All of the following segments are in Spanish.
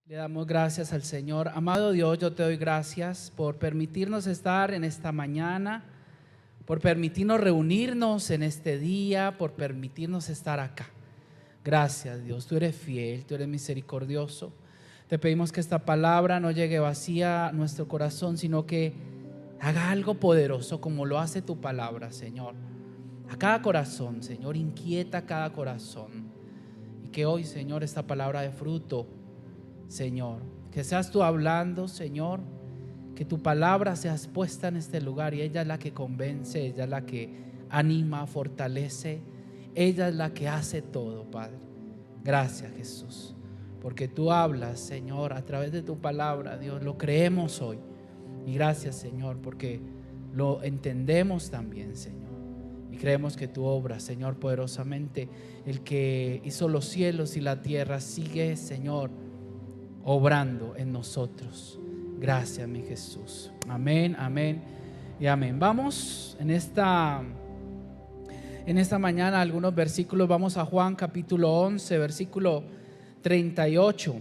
Le damos gracias al Señor. Amado Dios, yo te doy gracias por permitirnos estar en esta mañana, por permitirnos reunirnos en este día, por permitirnos estar acá. Gracias, Dios, tú eres fiel, tú eres misericordioso. Te pedimos que esta palabra no llegue vacía a nuestro corazón, sino que haga algo poderoso como lo hace tu palabra, Señor. A cada corazón, Señor, inquieta cada corazón. Y que hoy, Señor, esta palabra de fruto, Señor, que seas tú hablando, Señor, que tu palabra sea expuesta en este lugar y ella es la que convence, ella es la que anima, fortalece, ella es la que hace todo, Padre. Gracias, Jesús, porque tú hablas, Señor, a través de tu palabra, Dios, lo creemos hoy. Y gracias, Señor, porque lo entendemos también, Señor, y creemos que tú obras, Señor, poderosamente. El que hizo los cielos y la tierra sigue, Señor, obrando en nosotros. Gracias, mi Jesús. Amén, amén y amén. Vamos en esta mañana algunos versículos. Vamos a Juan capítulo 11, versículo 38.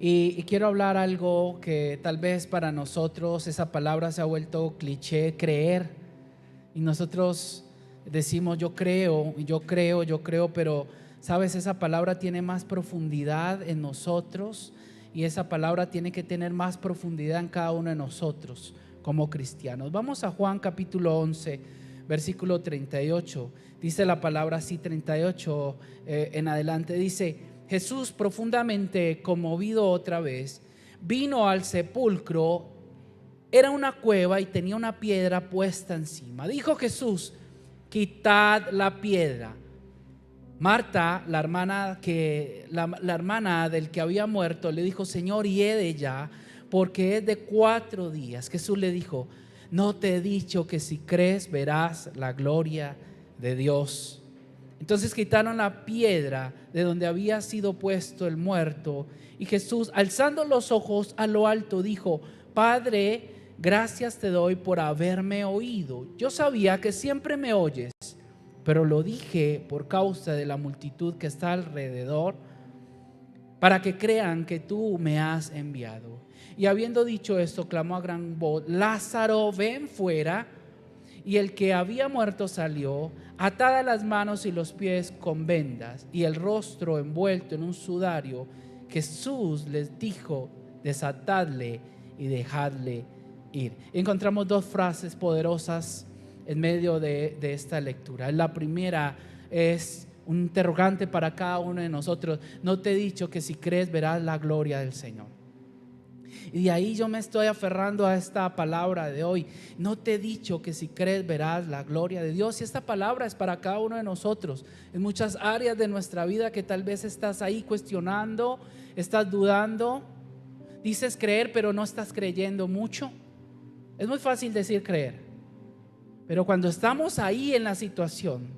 Y quiero hablar algo que tal vez para nosotros esa palabra se ha vuelto cliché, creer. Y nosotros decimos yo creo, pero sabes, esa palabra tiene más profundidad en nosotros y esa palabra tiene que tener más profundidad en cada uno de nosotros como cristianos. Vamos a Juan capítulo 11, versículo 38. Dice la palabra así, 38 en adelante. Dice: Jesús, profundamente conmovido otra vez, vino al sepulcro. Era una cueva y tenía una piedra puesta encima. Dijo Jesús: quitad la piedra. Marta, la hermana del que había muerto, le dijo: Señor, hiede ya, porque es de 4 días. Jesús le dijo: no te he dicho que si crees verás la gloria de Dios. Entonces quitaron la piedra de donde había sido puesto el muerto, y Jesús, alzando los ojos a lo alto, dijo: Padre, gracias te doy por haberme oído. Yo sabía que siempre me oyes, pero lo dije por causa de la multitud que está alrededor, para que crean que tú me has enviado. Y habiendo dicho esto, clamó a gran voz: Lázaro, ven fuera. Y el que había muerto salió, atadas las manos y los pies con vendas y el rostro envuelto en un sudario. Jesús les dijo: desatadle y dejadle ir. Encontramos 2 frases poderosas en medio de esta lectura. La primera es un interrogante para cada uno de nosotros: no te he dicho que si crees verás la gloria del Señor. Y de ahí yo me estoy aferrando a esta palabra de hoy. No te he dicho que si crees verás la gloria de Dios. Y esta palabra es para cada uno de nosotros en muchas áreas de nuestra vida que tal vez estás ahí cuestionando, estás dudando. Dices creer, pero no estás creyendo mucho. Es muy fácil decir creer, pero cuando estamos ahí en la situación,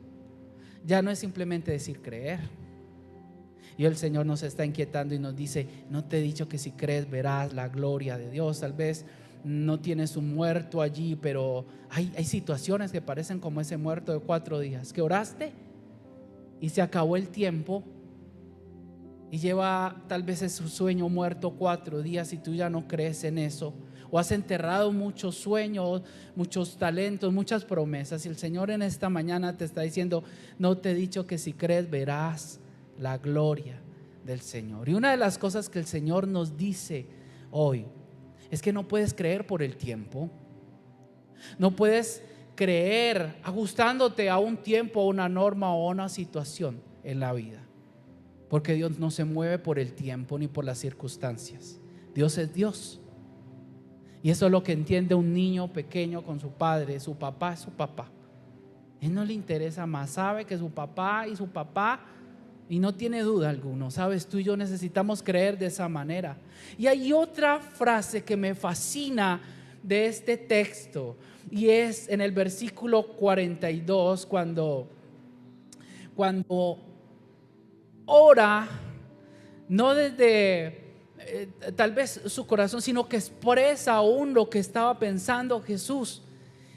ya no es simplemente decir creer. Y el Señor nos está inquietando y nos dice: no te he dicho que si crees verás la gloria de Dios. Tal vez no tienes un muerto allí, pero hay situaciones que parecen como ese muerto de 4 días, que oraste y se acabó el tiempo y lleva tal vez ese sueño muerto 4 días y tú ya no crees en eso. O has enterrado muchos sueños, muchos talentos, muchas promesas, y el Señor en esta mañana te está diciendo: no te he dicho que si crees verás la gloria del Señor. Y una de las cosas que el Señor nos dice hoy es que no puedes creer por el tiempo. No puedes creer ajustándote a un tiempo, a una norma o a una situación en la vida, porque Dios no se mueve por el tiempo ni por las circunstancias. Dios es Dios. Y eso es lo que entiende un niño pequeño con su padre. Su papá es su papá. Él no le interesa más, sabe que su papá y su papá, y no tiene duda alguno. Sabes, tú y yo necesitamos creer de esa manera. Y hay otra frase que me fascina de este texto, y es en el versículo 42, cuando ora, no desde tal vez su corazón, sino que expresa aún lo que estaba pensando Jesús.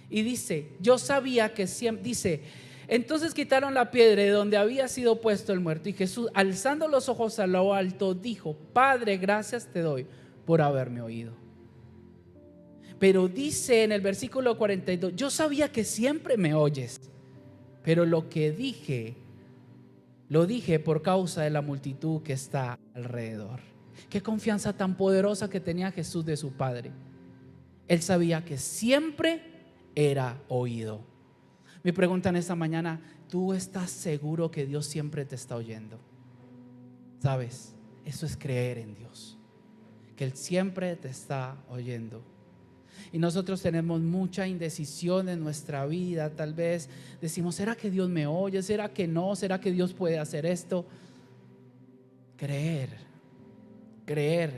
Y dice: yo sabía que siempre, dice, Entonces quitaron la piedra de donde había sido puesto el muerto, y Jesús, alzando los ojos a lo alto, dijo: Padre, gracias te doy por haberme oído. Pero dice en el versículo 42: yo sabía que siempre me oyes, pero lo que dije, lo dije por causa de la multitud que está alrededor. Qué confianza tan poderosa que tenía Jesús de su Padre. Él sabía que siempre era oído. Mi pregunta en esta mañana: ¿tú estás seguro que Dios siempre te está oyendo? ¿Sabes? Eso es creer en Dios, que Él siempre te está oyendo. Y nosotros tenemos mucha indecisión en nuestra vida. Tal vez decimos: ¿será que Dios me oye? ¿Será que no? ¿Será que Dios puede hacer esto? Creer.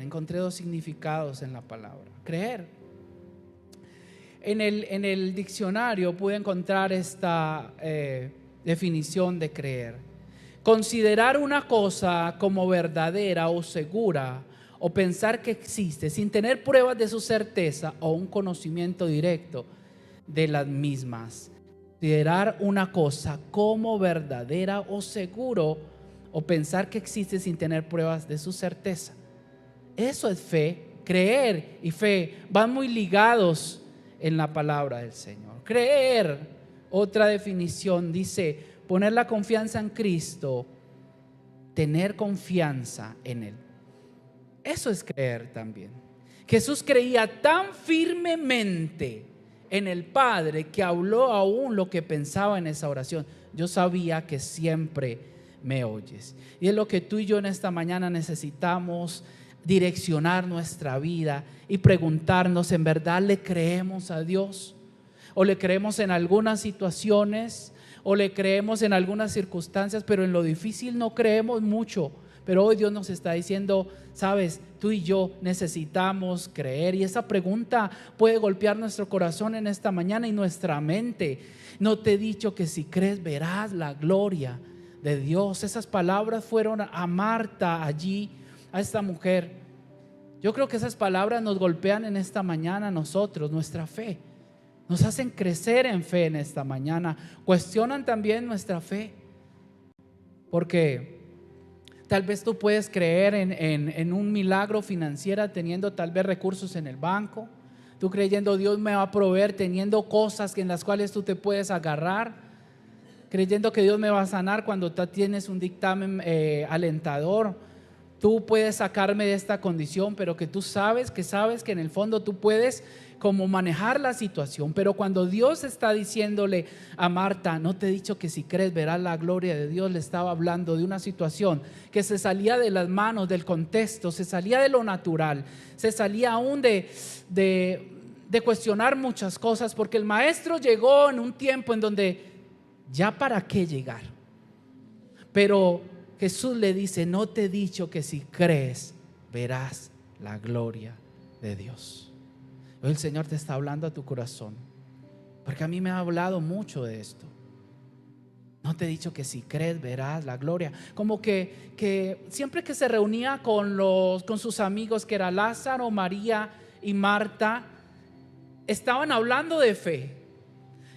Encontré dos significados en la palabra: creer. En el diccionario pude encontrar esta definición de creer: considerar una cosa como verdadera o segura, o pensar que existe sin tener pruebas de su certeza o un conocimiento directo de las mismas. Considerar una cosa como verdadera o seguro, o pensar que existe sin tener pruebas de su certeza. Eso es fe. Creer y fe van muy ligados en la palabra del Señor. Creer, otra definición, dice: poner la confianza en Cristo, tener confianza en Él. Eso es creer también. Jesús creía tan firmemente en el Padre que habló aún lo que pensaba en esa oración: yo sabía que siempre me oyes. Y es lo que tú y yo en esta mañana necesitamos: direccionar nuestra vida y preguntarnos: ¿en verdad le creemos a Dios? ¿O le creemos en algunas situaciones? ¿O le creemos en algunas circunstancias? Pero en lo difícil no creemos mucho. Pero hoy Dios nos está diciendo: sabes, tú y yo necesitamos creer. Y esa pregunta puede golpear nuestro corazón en esta mañana y nuestra mente. No te he dicho que si crees verás la gloria de Dios. Esas palabras fueron a Marta allí, a esta mujer. Yo creo que esas palabras nos golpean en esta mañana a nosotros, nuestra fe. Nos hacen crecer en fe en esta mañana. Cuestionan también nuestra fe. Porque tal vez tú puedes creer en un milagro financiero teniendo tal vez recursos en el banco. Tú creyendo: Dios me va a proveer, teniendo cosas en las cuales tú te puedes agarrar. Creyendo que Dios me va a sanar cuando tú tienes un dictamen alentador. Tú puedes sacarme de esta condición, pero que tú sabes que en el fondo tú puedes como manejar la situación. Pero cuando Dios está diciéndole a Marta: no te he dicho que si crees verás la gloria de Dios, le estaba hablando de una situación que se salía de las manos, del contexto, se salía de lo natural, se salía aún de cuestionar muchas cosas, porque el maestro llegó en un tiempo en donde ya para qué llegar. Pero Jesús le dice: no te he dicho que si crees verás la gloria de Dios. Hoy el Señor te está hablando a tu corazón, porque a mí me ha hablado mucho de esto. No te he dicho que si crees verás la gloria. Como que siempre que se reunía con sus amigos, que era Lázaro, María y Marta, estaban hablando de fe,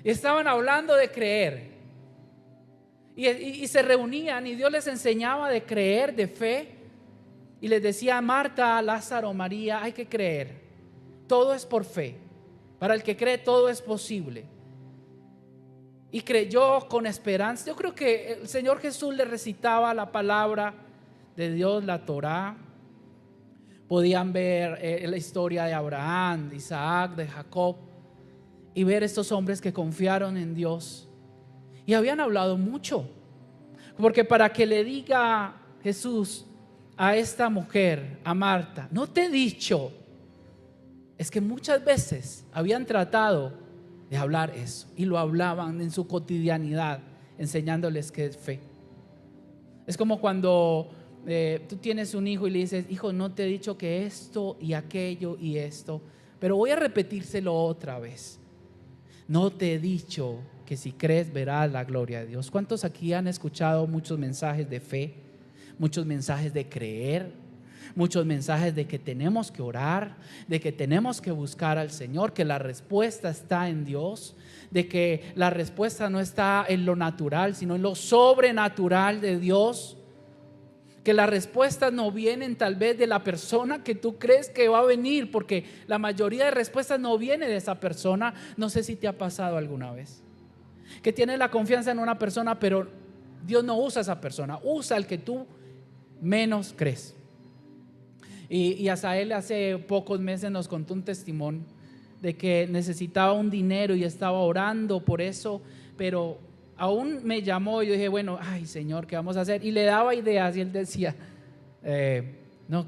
estaban hablando de creer. Y se reunían y Dios les enseñaba de creer, de fe. Y les decía a Marta, Lázaro, María: hay que creer. Todo es por fe. Para el que cree todo es posible. Y creyó con esperanza. Yo creo que el Señor Jesús le recitaba la palabra de Dios, la Torá. Podían ver la historia de Abraham, de Isaac, de Jacob, y ver estos hombres que confiaron en Dios. Y habían hablado mucho, porque para que le diga Jesús a esta mujer, a Marta: no te he dicho, es que muchas veces habían tratado de hablar eso y lo hablaban en su cotidianidad, enseñándoles que es fe. Es como cuando tú tienes un hijo y le dices: hijo, no te he dicho que esto y aquello y esto, pero voy a repetírselo otra vez. No te he dicho que si crees verás la gloria de Dios. ¿Cuántos aquí han escuchado muchos mensajes de fe, muchos mensajes de creer? muchos mensajes de que tenemos que orar, de que tenemos que buscar al Señor, que la respuesta está en Dios, de que la respuesta no está en lo natural, sino en lo sobrenatural de Dios, que las respuestas no vienen tal vez de la persona que tú crees que va a venir, porque la mayoría de respuestas no viene de esa persona. No sé si te ha pasado alguna vez que tienes la confianza en una persona, pero Dios no usa a esa persona, usa al que tú menos crees. Y Asael hace pocos meses nos contó un testimonio de que necesitaba un dinero y estaba orando por eso, pero aún me llamó y yo dije, bueno, ay Señor, ¿qué vamos a hacer? Y le daba ideas y él decía, no,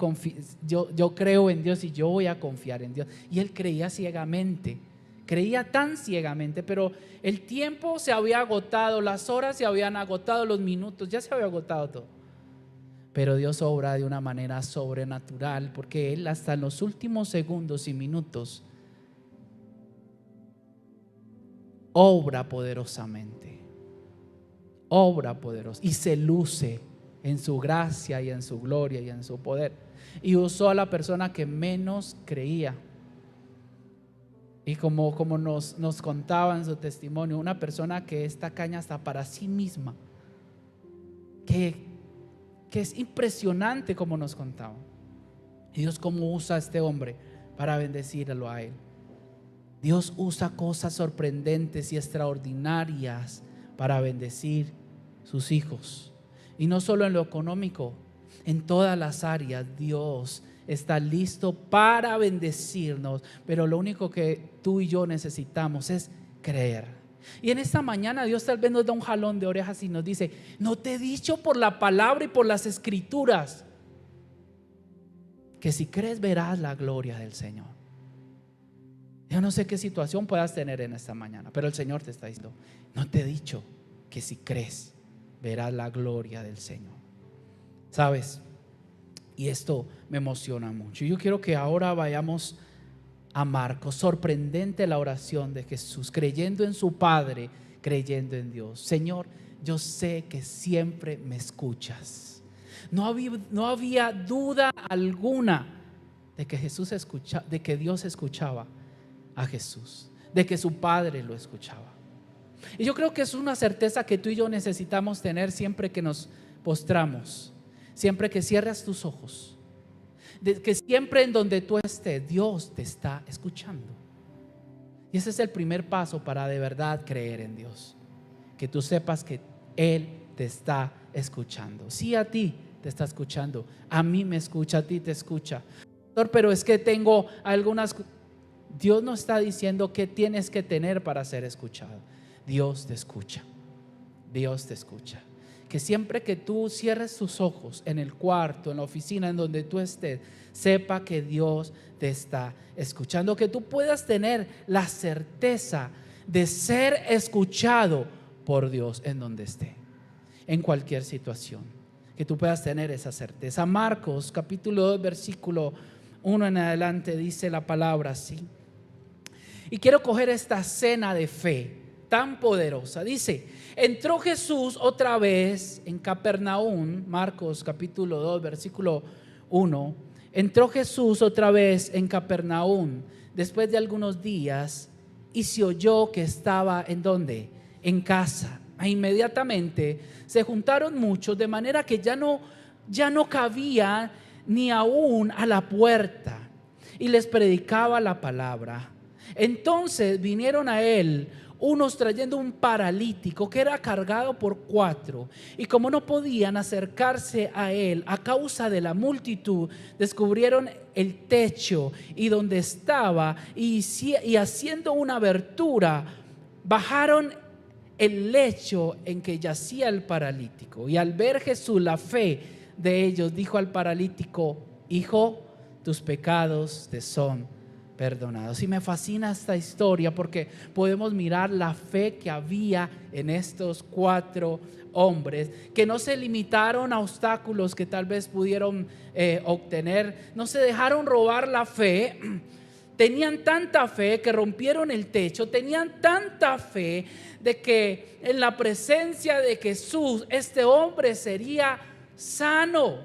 yo creo en Dios y yo voy a confiar en Dios. Y él creía ciegamente, creía tan ciegamente, pero el tiempo se había agotado, las horas se habían agotado, los minutos, ya se había agotado todo. Pero Dios obra de una manera sobrenatural, porque Él hasta en los últimos segundos y minutos obra poderosamente, obra poderosa y se luce en su gracia y en su gloria y en su poder. Y usó a la persona que menos creía. Y como nos contaba en su testimonio, una persona que es tacaña hasta para sí misma, que es impresionante como nos contaba. Y Dios cómo usa a este hombre para bendecirlo a él. Dios usa cosas sorprendentes y extraordinarias para bendecir sus hijos. Y no solo en lo económico, en todas las áreas Dios está listo para bendecirnos, pero lo único que tú y yo necesitamos es creer. Y en esta mañana Dios tal vez nos da un jalón de orejas y nos dice: no te he dicho por la palabra y por las escrituras que si crees verás la gloria del Señor. Yo no sé qué situación puedas tener en esta mañana, pero el Señor te está diciendo: no te he dicho que si crees verás la gloria del Señor. ¿Sabes? Y esto me emociona mucho. Yo quiero que ahora vayamos a Marcos. Sorprendente la oración de Jesús, creyendo en su Padre, creyendo en Dios. Señor, yo sé que siempre me escuchas. No había duda alguna de que de que Dios escuchaba a Jesús, de que su Padre lo escuchaba. Y yo creo que es una certeza que tú y yo necesitamos tener siempre que nos postramos, siempre que cierras tus ojos, de que siempre en donde tú estés, Dios te está escuchando. Y ese es el primer paso para de verdad creer en Dios, que tú sepas que Él te está escuchando. Sí, a ti te está escuchando, a mí me escucha, a ti te escucha. Pero es que tengo algunas... Dios no está diciendo qué tienes que tener para ser escuchado. Dios te escucha, Dios te escucha. Que siempre que tú cierres tus ojos en el cuarto, en la oficina, en donde tú estés, sepa que Dios te está escuchando, que tú puedas tener la certeza de ser escuchado por Dios en donde esté, en cualquier situación, que tú puedas tener esa certeza. Marcos capítulo 2 versículo 1 en adelante dice la palabra así. Y quiero coger esta cena de fe tan poderosa. Dice: entró Jesús otra vez en Capernaum. Marcos capítulo 2 versículo 1. Entró Jesús otra vez en Capernaum después de algunos días, y se oyó que estaba ¿en dónde? En casa. E inmediatamente se juntaron muchos, de manera que ya no cabía ni aún a la puerta, y les predicaba la palabra. Entonces vinieron a él unos trayendo un paralítico que era cargado por 4, y como no podían acercarse a él a causa de la multitud, descubrieron el techo y donde estaba, y haciendo una abertura, bajaron el lecho en que yacía el paralítico. Y al ver Jesús la fe de ellos, dijo al paralítico: hijo, tus pecados te son perdonados. Y me fascina esta historia porque podemos mirar la fe que había en estos 4 hombres, que no se limitaron a obstáculos que tal vez pudieron obtener, no se dejaron robar la fe. Tenían tanta fe que rompieron el techo, tenían tanta fe de que en la presencia de Jesús este hombre sería sano,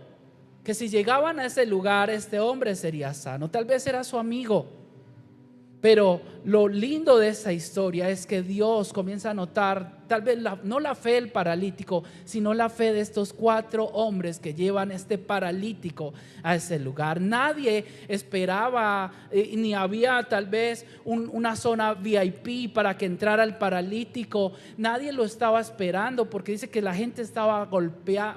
que si llegaban a ese lugar este hombre sería sano. Tal vez era su amigo. Pero lo lindo de esa historia es que Dios comienza a notar tal vez no la fe del paralítico, sino la fe de estos 4 hombres que llevan este paralítico a ese lugar. Nadie esperaba, ni había tal vez una zona VIP para que entrara el paralítico. Nadie lo estaba esperando, porque dice que la gente estaba golpeada,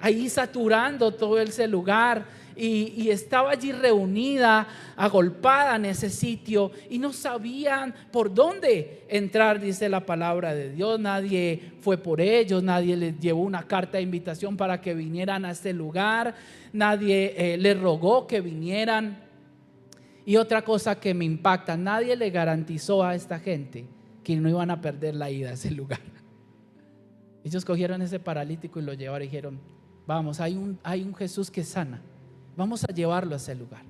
ahí saturando todo ese lugar. Y estaba allí reunida, agolpada en ese sitio, y no sabían por dónde entrar, dice la palabra de Dios. Nadie fue por ellos, nadie les llevó una carta de invitación para que vinieran a este lugar, nadie les rogó que vinieran. Y otra cosa que me impacta, nadie le garantizó a esta gente que no iban a perder la ida a ese lugar. Ellos cogieron ese paralítico y lo llevaron y dijeron: vamos, hay un Jesús que sana, vamos a llevarlo a ese lugar.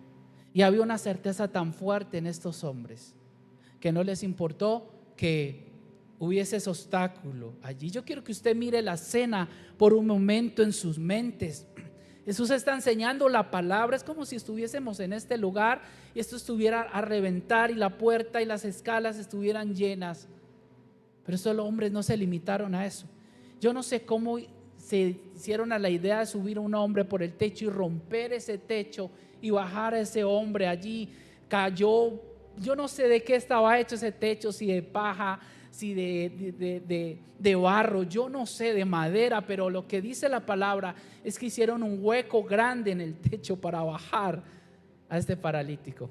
Y había una certeza tan fuerte en estos hombres que no les importó que hubiese ese obstáculo allí. Yo quiero que usted mire la escena por un momento en sus mentes. Jesús está enseñando la palabra. Es como si estuviésemos en este lugar y esto estuviera a reventar y la puerta y las escalas estuvieran llenas. Pero estos hombres no se limitaron a eso. Yo no sé cómo se hicieron a la idea de subir a un hombre por el techo y romper ese techo y bajar a ese hombre allí. Cayó, yo no sé de qué estaba hecho ese techo, si de paja, si de barro, yo no sé, de madera, pero lo que dice la palabra es que hicieron un hueco grande en el techo para bajar a este paralítico.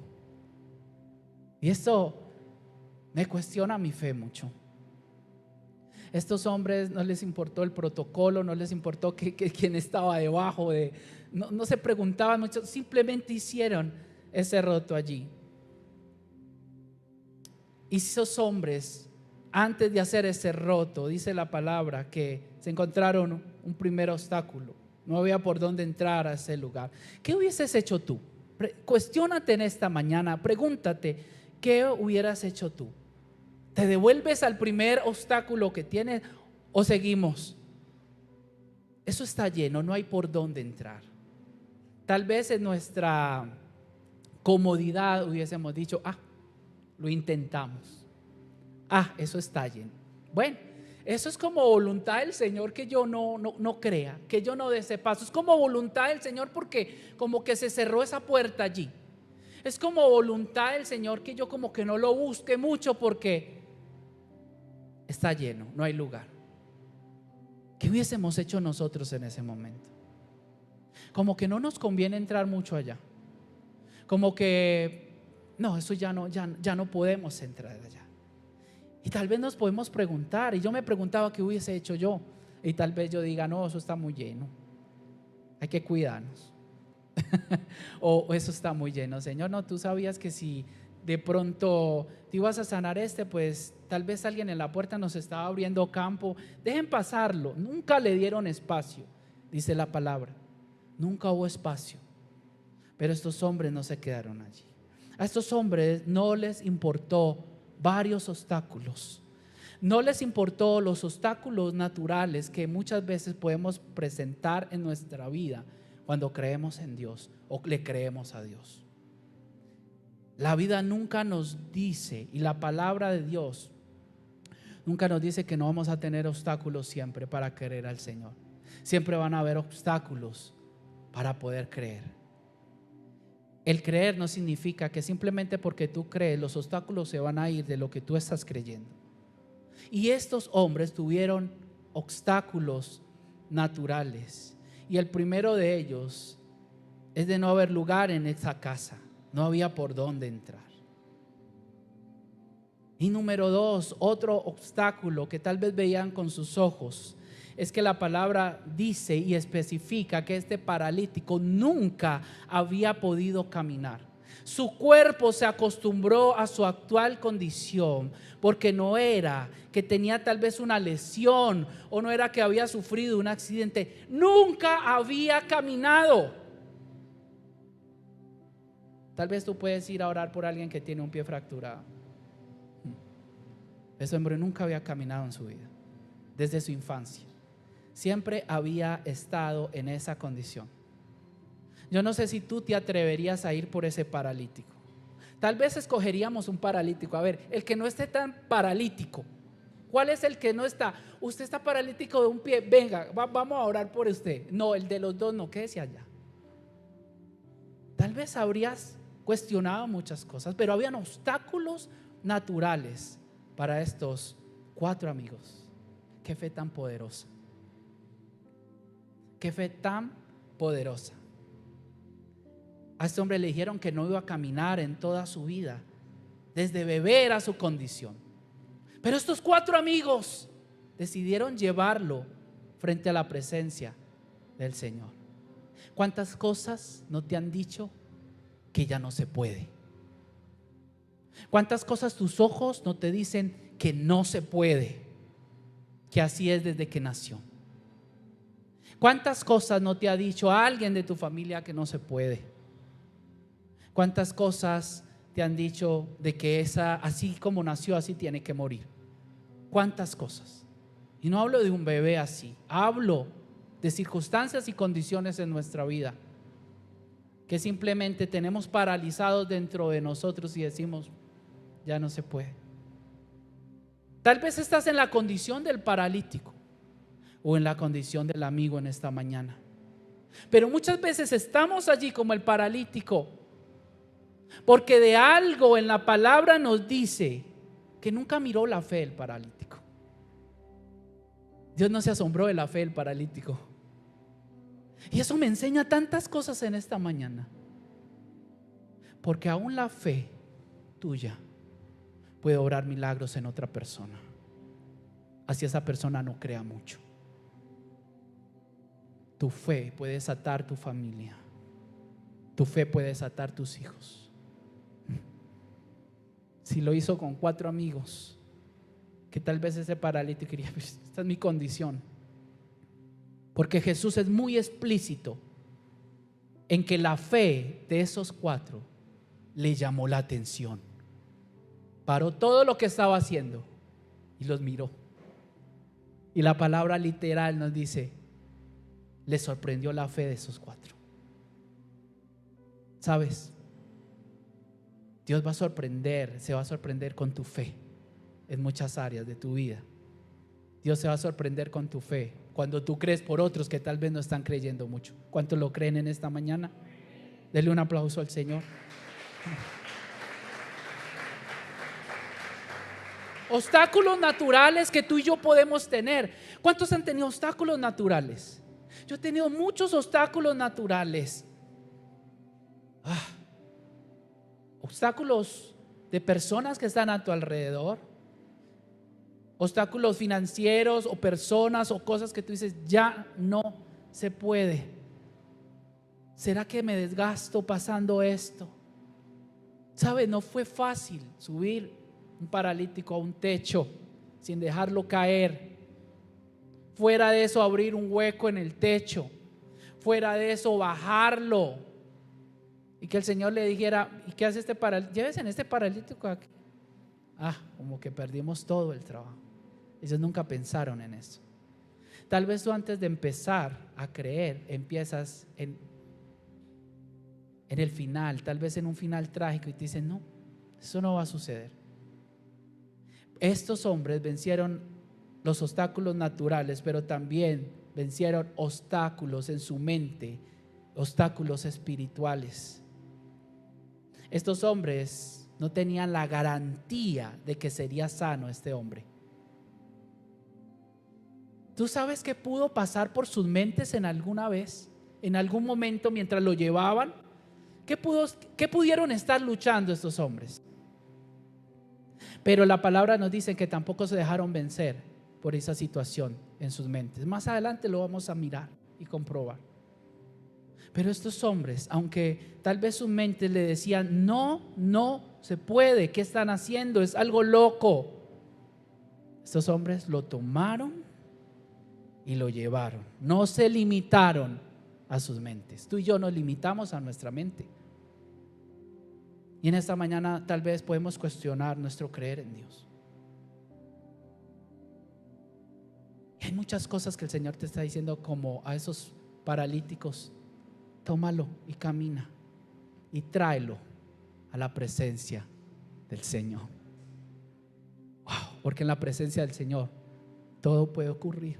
Y esto me cuestiona mi fe mucho. Estos hombres no les importó el protocolo, no les importó que quién estaba debajo no se preguntaban mucho, simplemente hicieron ese roto allí. Y esos hombres, antes de hacer ese roto, dice la palabra que se encontraron un primer obstáculo. No había por dónde entrar a ese lugar. ¿Qué hubieses hecho tú? Cuestiónate en esta mañana, pregúntate, ¿qué hubieras hecho tú? ¿Te devuelves al primer obstáculo que tienes o seguimos? Eso está lleno, no hay por dónde entrar. Tal vez en nuestra comodidad hubiésemos dicho: lo intentamos. Eso está lleno. Bueno, eso es como voluntad del Señor, que yo no crea, que yo no dé ese paso. Es como voluntad del Señor, porque como que se cerró esa puerta allí. Es como voluntad del Señor que yo como que no lo busque mucho, porque está lleno, no hay lugar. ¿Qué hubiésemos hecho nosotros en ese momento? Como que no nos conviene entrar mucho allá. Como que no, eso ya no podemos entrar allá. Y tal vez nos podemos preguntar, y yo me preguntaba qué hubiese hecho yo, y tal vez yo diga: no, eso está muy lleno, hay que cuidarnos. o eso está muy lleno. Señor, no, tú sabías que si de pronto te ibas a sanar pues tal vez alguien en la puerta nos estaba abriendo campo, dejen pasarlo. Nunca le dieron espacio, dice la palabra, nunca hubo espacio. Pero estos hombres no se quedaron allí. A estos hombres no les importó varios obstáculos, no les importó los obstáculos naturales que muchas veces podemos presentar en nuestra vida cuando creemos en Dios o le creemos a Dios. La vida nunca nos dice, y la palabra de Dios nunca nos dice que no vamos a tener obstáculos siempre para creer al Señor. Siempre van a haber obstáculos para poder creer. El creer no significa que simplemente porque tú crees los obstáculos se van a ir de lo que tú estás creyendo. Y estos hombres tuvieron obstáculos naturales, y el primero de ellos es de no haber lugar en esa casa. No había por dónde entrar. Y número 2, otro obstáculo que tal vez veían con sus ojos, es que la palabra dice y especifica que este paralítico nunca había podido caminar. Su cuerpo se acostumbró a su actual condición, porque no era que tenía tal vez una lesión, o no era que había sufrido un accidente. Nunca había caminado. Tal vez tú puedes ir a orar por alguien que tiene un pie fracturado. Ese hombre nunca había caminado en su vida, desde su infancia. siempre había estado en esa condición. Yo no sé si tú te atreverías a ir por ese paralítico. Tal vez escogeríamos un paralítico. A ver, el que no esté tan paralítico. ¿Cuál es el que no está? Usted está paralítico de un pie, venga, vamos a orar por usted. No, el de los dos no, quédese allá. Tal vez habrías cuestionado muchas cosas, pero habían obstáculos naturales para estos 4 amigos. Qué fe tan poderosa. Qué fe tan poderosa. A este hombre le dijeron que no iba a caminar en toda su vida. Desde bebé era su condición. Pero estos 4 amigos decidieron llevarlo frente a la presencia del Señor. ¿Cuántas cosas no te han dicho que ya no se puede? ¿Cuántas cosas tus ojos no te dicen que no se puede? Que así es desde que nació. ¿Cuántas cosas no te ha dicho alguien de tu familia que no se puede? ¿Cuántas cosas te han dicho de que esa, así como nació, así tiene que morir? ¿Cuántas cosas? Y no hablo de un bebé así, hablo de circunstancias y condiciones en nuestra vida que simplemente tenemos paralizados dentro de nosotros y decimos, ya no se puede. Tal vez estás en la condición del paralítico o en la condición del amigo en esta mañana. Pero muchas veces estamos allí como el paralítico porque de algo en la palabra nos dice que nunca miró la fe del paralítico. Dios no se asombró de la fe del paralítico. Y eso me enseña tantas cosas en esta mañana. Porque aún la fe tuya puede obrar milagros en otra persona, así esa persona no crea mucho. Tu fe puede desatar tu familia. Tu fe puede desatar tus hijos. Si lo hizo con 4 amigos, que tal vez ese paralítico diría, esta es mi condición. Porque Jesús es muy explícito en que la fe de esos 4 le llamó la atención. Paró todo lo que estaba haciendo y los miró. Y la palabra literal nos dice, le sorprendió la fe de esos 4. ¿Sabes? Dios va a sorprender, se va a sorprender con tu fe en muchas áreas de tu vida. Dios se va a sorprender con tu fe cuando tú crees por otros que tal vez no están creyendo mucho. ¿Cuántos lo creen en esta mañana? Denle un aplauso al Señor. Obstáculos naturales que tú y yo podemos tener. ¿Cuántos han tenido obstáculos naturales? Yo he tenido muchos obstáculos naturales. Obstáculos de personas que están a tu alrededor, obstáculos financieros o personas o cosas que tú dices, ya no se puede. ¿Será que me desgasto pasando esto? ¿Sabes? No fue fácil subir un paralítico a un techo sin dejarlo caer. Fuera de eso, abrir un hueco en el techo. Fuera de eso, bajarlo. Y que el Señor le dijera, ¿y qué hace este paralítico? Llévese en este paralítico aquí. Como que perdimos todo el trabajo. Ellos nunca pensaron en eso. Tal vez tú antes de empezar a creer empiezas en el final, tal vez en un final trágico, y te dicen, no, eso no va a suceder. Estos hombres vencieron los obstáculos naturales, pero también vencieron obstáculos en su mente, obstáculos espirituales. Estos hombres no tenían la garantía de que sería sano este hombre. ¿Tú sabes qué pudo pasar por sus mentes en alguna vez, en algún momento mientras lo llevaban? ¿Qué pudieron estar luchando estos hombres? Pero la palabra nos dice que tampoco se dejaron vencer por esa situación en sus mentes. Más adelante lo vamos a mirar y comprobar. Pero estos hombres, aunque tal vez sus mentes le decían, no se puede, ¿qué están haciendo? Es algo loco. Estos hombres lo tomaron y lo llevaron. No se limitaron a sus mentes. Tú y yo nos limitamos a nuestra mente. Y en esta mañana tal vez podemos cuestionar nuestro creer en Dios. Hay muchas cosas que el Señor te está diciendo, como a esos paralíticos: tómalo y camina y tráelo a la presencia del Señor. Wow, porque en la presencia del Señor todo puede ocurrir,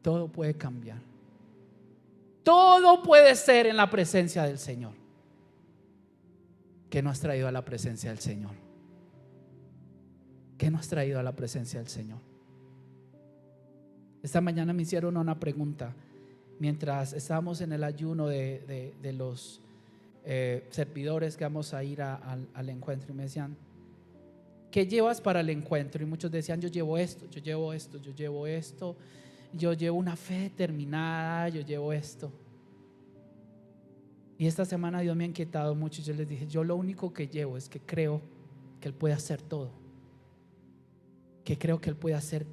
todo puede cambiar, todo puede ser en la presencia del Señor. ¿Qué nos has traído a la presencia del Señor? ¿Qué nos has traído a la presencia del Señor? Esta mañana me hicieron una pregunta mientras estábamos en el ayuno de los servidores que vamos a ir al encuentro, y me decían: ¿qué llevas para el encuentro? Y muchos decían: yo llevo esto, yo llevo esto, yo llevo esto, yo llevo una fe determinada, yo llevo esto. Y esta semana Dios me ha inquietado mucho y yo les dije: yo lo único que llevo es que creo que Él puede hacer todo, que creo que Él puede hacer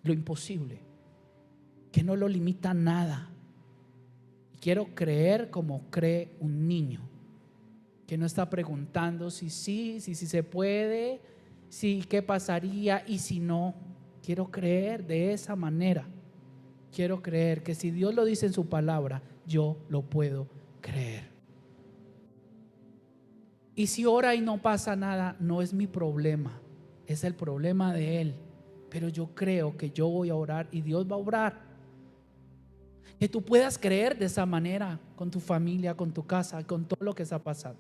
lo imposible, que no lo limita nada. Quiero creer como cree un niño, que no está preguntando si sí, si se puede, si qué pasaría y si no. Quiero creer de esa manera. Quiero creer que si Dios lo dice en su palabra, yo lo puedo creer. Y si ora y no pasa nada, no es mi problema, es el problema de Él. Pero yo creo que yo voy a orar y Dios va a obrar. Que tú puedas creer de esa manera con tu familia, con tu casa, con todo lo que está pasando.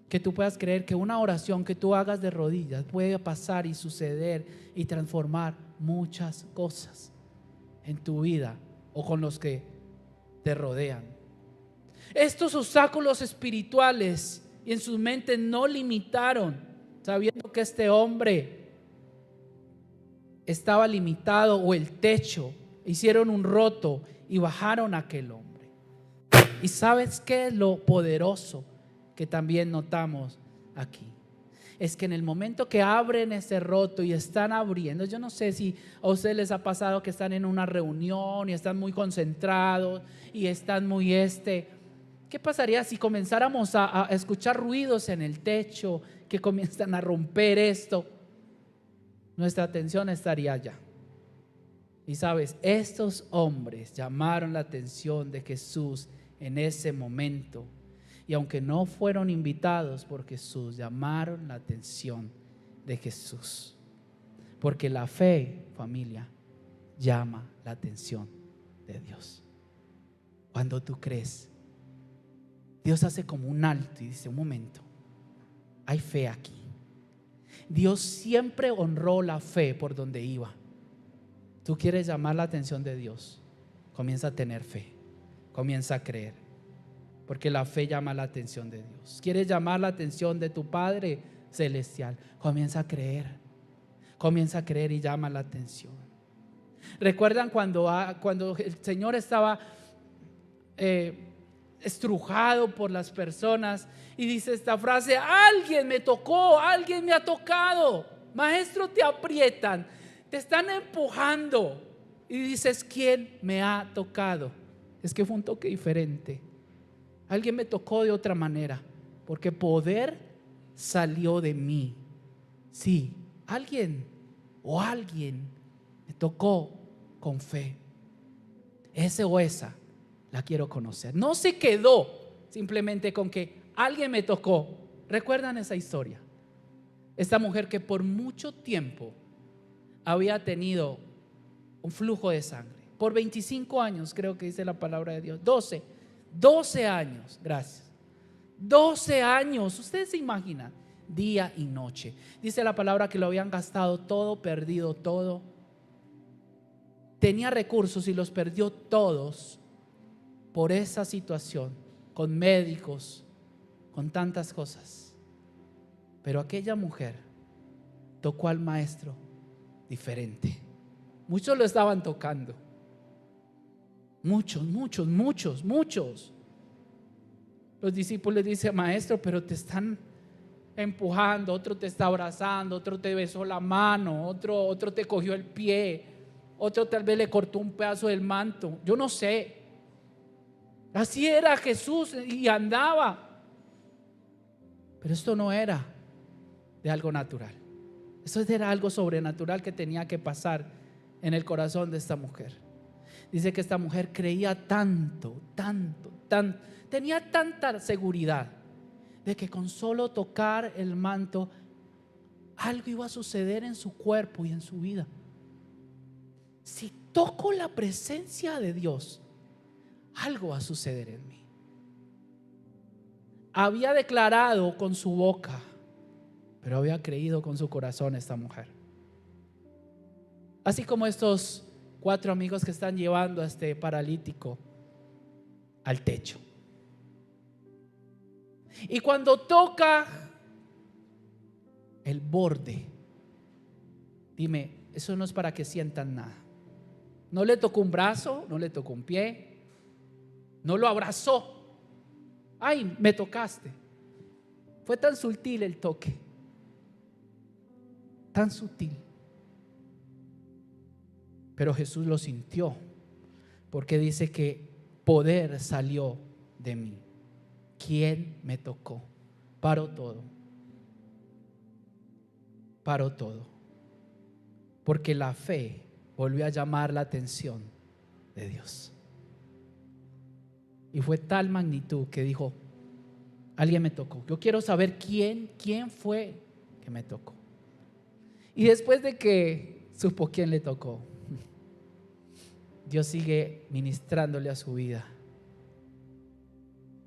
Que tú puedas creer que una oración que tú hagas de rodillas puede pasar y suceder y transformar muchas cosas en tu vida o con los que te rodean. Estos obstáculos espirituales y en sus mentes no limitaron, sabiendo que este hombre estaba limitado, o el techo, hicieron un roto y bajaron a aquel hombre. Y ¿sabes qué es lo poderoso que también notamos aquí? Es que en el momento que abren ese roto y están abriendo, yo no sé si a ustedes les ha pasado que están en una reunión y están muy concentrados y están muy ¿qué pasaría si comenzáramos a escuchar ruidos en el techo que comienzan a romper esto? Nuestra atención estaría allá. Y sabes, estos hombres llamaron la atención de Jesús en ese momento. Y aunque no fueron invitados por Jesús, llamaron la atención de Jesús. Porque la fe, familia, llama la atención de Dios. Cuando tú crees, Dios hace como un alto y dice: un momento, hay fe aquí. Dios siempre honró la fe por donde iba. Tú quieres llamar la atención de Dios, comienza a tener fe, comienza a creer, porque la fe llama la atención de Dios. ¿Quieres llamar la atención de tu Padre Celestial? Comienza a creer y llama la atención. ¿Recuerdan cuando el Señor estaba estrujado por las personas y dice esta frase: alguien me tocó, alguien me ha tocado? Maestro, te aprietan, te están empujando y dices: ¿quién me ha tocado? Es que fue un toque diferente. Alguien me tocó de otra manera, porque poder salió de mí. Sí, alguien me tocó con fe. Ese o esa la quiero conocer. No se quedó simplemente con que alguien me tocó. ¿Recuerdan esa historia? Esta mujer que por mucho tiempo había tenido un flujo de sangre. Por 25 años, creo que dice la palabra de Dios. 12 años, gracias. 12 años, ustedes se imaginan, día y noche. Dice la palabra que lo habían gastado todo, perdido todo. Tenía recursos y los perdió todos por esa situación, con médicos, con tantas cosas. Pero aquella mujer tocó al maestro diferente. Muchos lo estaban tocando. Muchos. Los discípulos le dicen: maestro, pero te están empujando, otro te está abrazando, otro te besó la mano, otro te cogió el pie, otro tal vez le cortó un pedazo del manto. Yo no sé. Así era Jesús y andaba. Pero esto no era de algo natural. Esto era algo sobrenatural que tenía que pasar en el corazón de esta mujer. Dice que esta mujer creía tanto, tenía tanta seguridad de que con solo tocar el manto algo iba a suceder en su cuerpo y en su vida. Si toco la presencia de Dios, algo va a suceder en mí. Había declarado con su boca, pero había creído con su corazón esta mujer. Así como estos 4 amigos que están llevando a este paralítico al techo. Y cuando toca el borde, dime, eso no es para que sientan nada. No le tocó un brazo, no le tocó un pie, no lo abrazó. Ay, me tocaste. Fue tan sutil el toque, tan sutil. Pero Jesús lo sintió, porque dice que poder salió de mí. ¿Quién me tocó? Paró todo. Paró todo. Porque la fe volvió a llamar la atención de Dios. Y fue tal magnitud que dijo, alguien me tocó. Yo quiero saber quién fue que me tocó. Y después de que supo quién le tocó, Dios sigue ministrándole a su vida.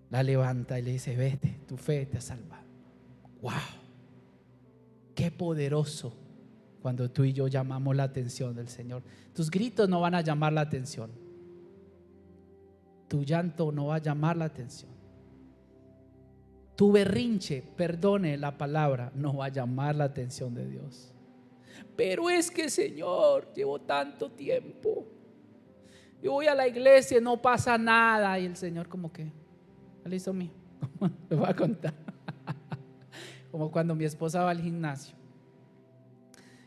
La levanta y le dice, vete, tu fe te ha salvado. ¡Wow! ¡Qué poderoso! Cuando tú y yo llamamos la atención del Señor. Tus gritos no van a llamar la atención. Tu llanto no va a llamar la atención. Tu berrinche, perdone la palabra, no va a llamar la atención de Dios. Pero es que, Señor, llevo tanto tiempo. Yo voy a la iglesia y no pasa nada. Y el Señor como que, ¿qué le hizo mío? Le voy a contar. Como cuando mi esposa va al gimnasio.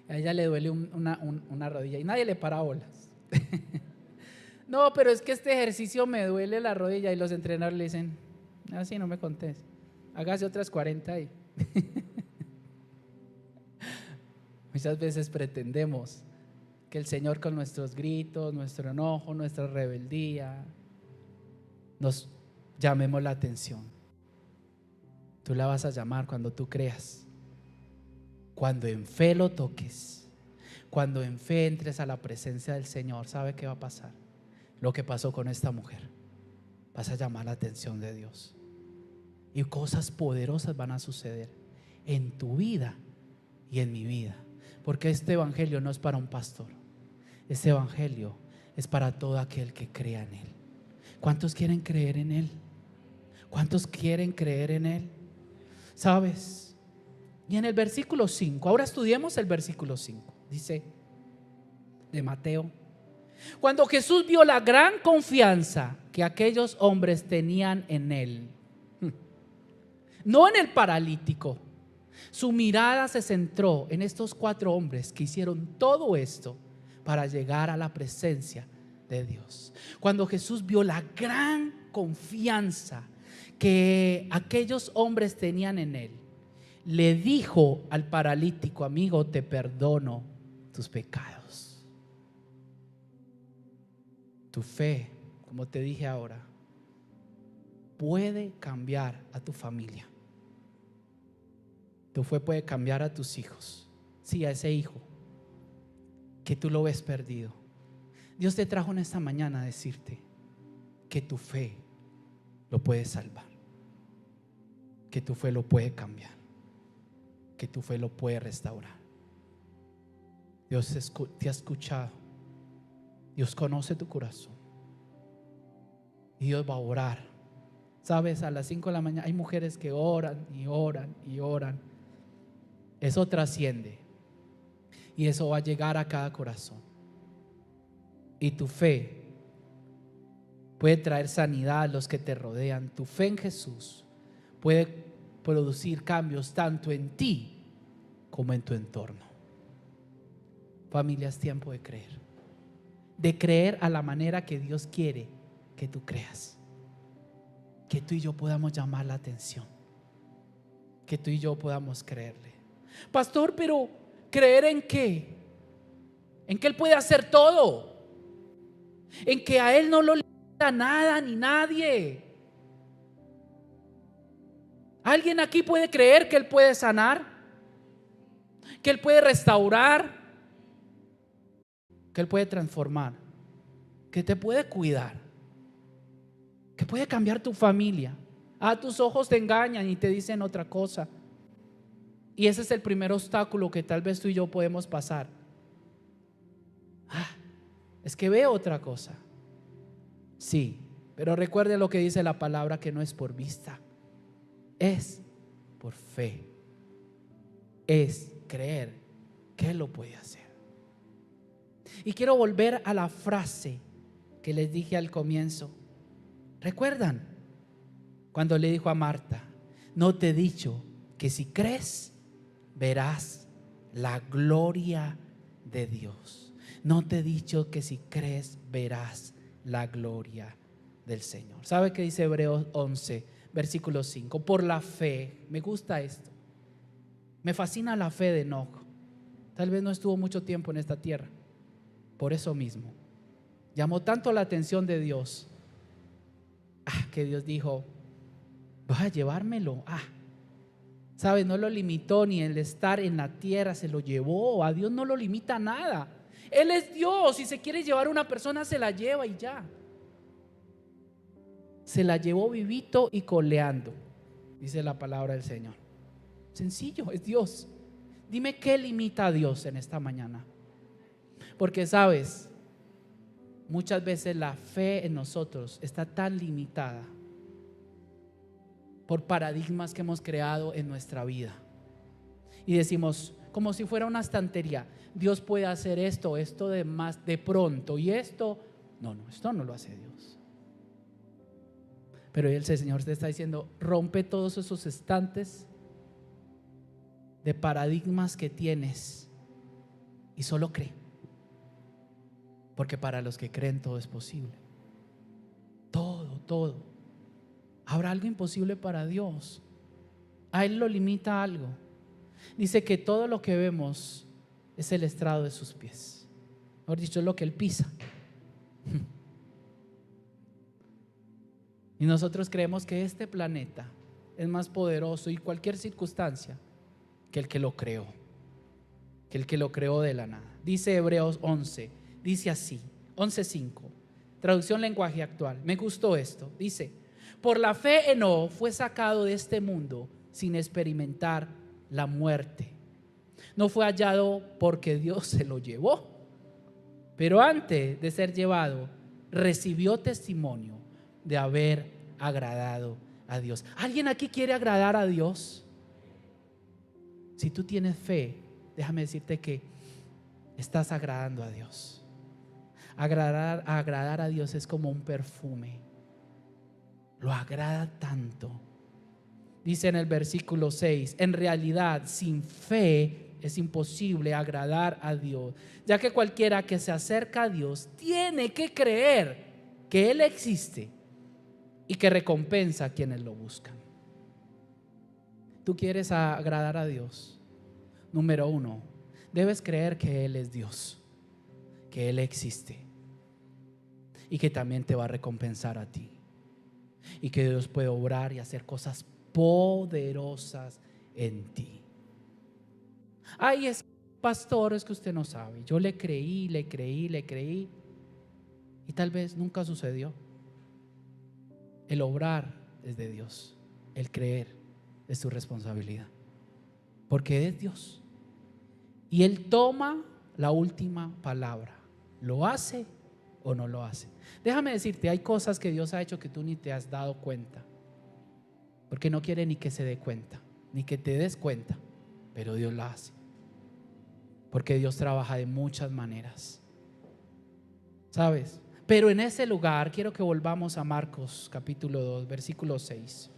A ella le duele una rodilla y nadie le para bolas. No, pero es que este ejercicio me duele la rodilla. Y los entrenadores le dicen, así no me contés, hágase otras 40 ahí. Muchas veces pretendemos que el Señor con nuestros gritos, nuestro enojo, nuestra rebeldía, nos llamemos la atención. Tú la vas a llamar cuando tú creas, cuando en fe lo toques, cuando en fe entres a la presencia del Señor. ¿Sabe qué va a pasar? Lo que pasó con esta mujer. Vas a llamar la atención de Dios y cosas poderosas van a suceder en tu vida y en mi vida, porque este evangelio no es para un pastor. Este evangelio es para todo aquel que crea en Él. ¿Cuántos quieren creer en Él? ¿Cuántos quieren creer en Él? ¿Sabes? Y en el versículo 5, ahora estudiemos el versículo 5, dice de Mateo: cuando Jesús vio la gran confianza que aquellos hombres tenían en Él, no en el paralítico, su mirada se centró en estos 4 hombres que hicieron todo esto para llegar a la presencia de Dios. Cuando Jesús vio la gran confianza que aquellos hombres tenían en Él, le dijo al paralítico: amigo, te perdono tus pecados. Tu fe, como te dije ahora, puede cambiar a tu familia. Tu fe puede cambiar a tus hijos. Sí, a ese hijo que tú lo ves perdido. Dios te trajo en esta mañana a decirte que tu fe lo puede salvar, que tu fe lo puede cambiar, que tu fe lo puede restaurar. Dios te ha escuchado. Dios conoce tu corazón y Dios va a orar. Sabes, a las 5 de la mañana hay mujeres que oran y oran y oran. Eso trasciende y eso va a llegar a cada corazón. Y tu fe puede traer sanidad a los que te rodean. Tu fe en Jesús puede producir cambios tanto en ti como en tu entorno. Familia, es tiempo de creer a la manera que Dios quiere que tú creas. Que tú y yo podamos llamar la atención, que tú y yo podamos creerle. Pastor, pero ¿creer en qué? en que Él puede hacer todo, en que a Él no lo limita nada ni nadie. ¿Alguien aquí puede creer que Él puede sanar? ¿Que Él puede restaurar? ¿Que Él puede transformar? ¿Que te puede cuidar? ¿Que puede cambiar tu familia? Tus ojos te engañan y te dicen otra cosa. Y ese es el primer obstáculo que tal vez tú y yo podemos pasar. Es que veo otra cosa. Sí, pero recuerde lo que dice la palabra, que no es por vista, es por fe. Es creer que Él lo puede hacer. Y quiero volver a la frase que les dije al comienzo. ¿Recuerdan? Cuando le dijo a Marta: no te he dicho que si crees verás la gloria de Dios. No te he dicho que si crees verás la gloria del Señor. ¿Sabe qué dice Hebreos 11, versículo 5? Por la fe, me gusta esto. Me fascina la fe de Enoc. Tal vez no estuvo mucho tiempo en esta tierra. Por eso mismo llamó tanto la atención de Dios, que Dios dijo: vas a llevármelo. ¿Sabes? No lo limitó, ni el estar en la tierra se lo llevó. A Dios no lo limita nada. Él es Dios. Si se quiere llevar a una persona, se la lleva y ya. Se la llevó vivito y coleando, dice la palabra del Señor. Sencillo, es Dios. Dime qué limita a Dios en esta mañana. Porque sabes, muchas veces la fe en nosotros está tan limitada por paradigmas que hemos creado en nuestra vida. Y decimos, como si fuera una estantería: Dios puede hacer esto de más de pronto, y esto no, esto no lo hace Dios. Pero el Señor te está diciendo: rompe todos esos estantes de paradigmas que tienes y solo cree. Porque para los que creen todo es posible. Todo. ¿Habrá algo imposible para Dios? A Él lo limita algo. Dice que todo lo que vemos es el estrado de sus pies. Mejor dicho, es lo que Él pisa. Y nosotros creemos que este planeta es más poderoso y cualquier circunstancia que el que lo creó, que el que lo creó de la nada. Dice Hebreos 11, dice así, 11:5, traducción lenguaje actual. Me gustó esto. Dice: por la fe Enoc fue sacado de este mundo sin experimentar la muerte. No fue hallado porque Dios se lo llevó, pero antes de ser llevado recibió testimonio de haber agradado a Dios. ¿Alguien aquí quiere agradar a Dios? Si tú tienes fe, déjame decirte que estás agradando a Dios. Agradar a Dios es como un perfume. Lo agrada tanto. Dice en el versículo 6: en realidad sin fe es imposible agradar a Dios, ya que cualquiera que se acerca a Dios tiene que creer que Él existe y que recompensa a quienes lo buscan. ¿Tú quieres agradar a Dios? Número 1, debes creer que Él es Dios, que Él existe y que también te va a recompensar a ti, y que Dios puede obrar y hacer cosas poderosas en ti. Es pastor, es que usted no sabe. Yo le creí y tal vez nunca sucedió. El obrar es de Dios, el creer es tu responsabilidad, porque es Dios y Él toma la última palabra. ¿Lo hace o no lo hace? Déjame decirte, hay cosas que Dios ha hecho que tú ni te has dado cuenta, porque no quiere ni que se dé cuenta, ni que te des cuenta, pero Dios la hace, porque Dios trabaja de muchas maneras, ¿sabes? Pero en ese lugar quiero que volvamos a Marcos capítulo 2, versículo 6.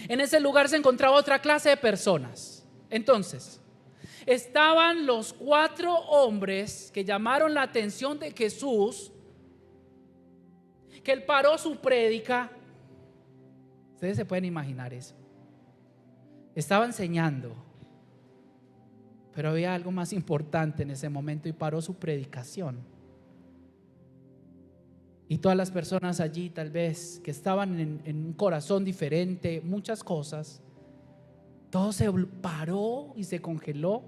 En ese lugar se encontraba otra clase de personas. Entonces, estaban los 4 hombres que llamaron la atención de Jesús, que Él paró su prédica. Ustedes se pueden imaginar eso. Estaba enseñando Pero había algo más importante en ese momento y paró su predicación. Y todas las personas allí, tal vez, que estaban en un corazón diferente, muchas cosas, todo se paró y se congeló,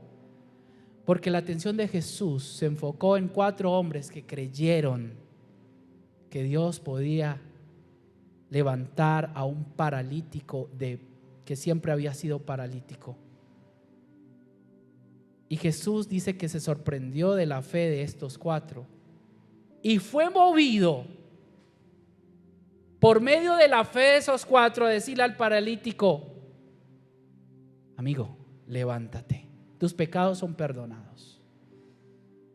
porque la atención de Jesús se enfocó en 4 hombres que creyeron que Dios podía levantar a un paralítico que siempre había sido paralítico. Y Jesús dice que se sorprendió de la fe de estos 4 y fue movido por medio de la fe de esos 4 a decirle al paralítico: amigo, levántate, tus pecados son perdonados.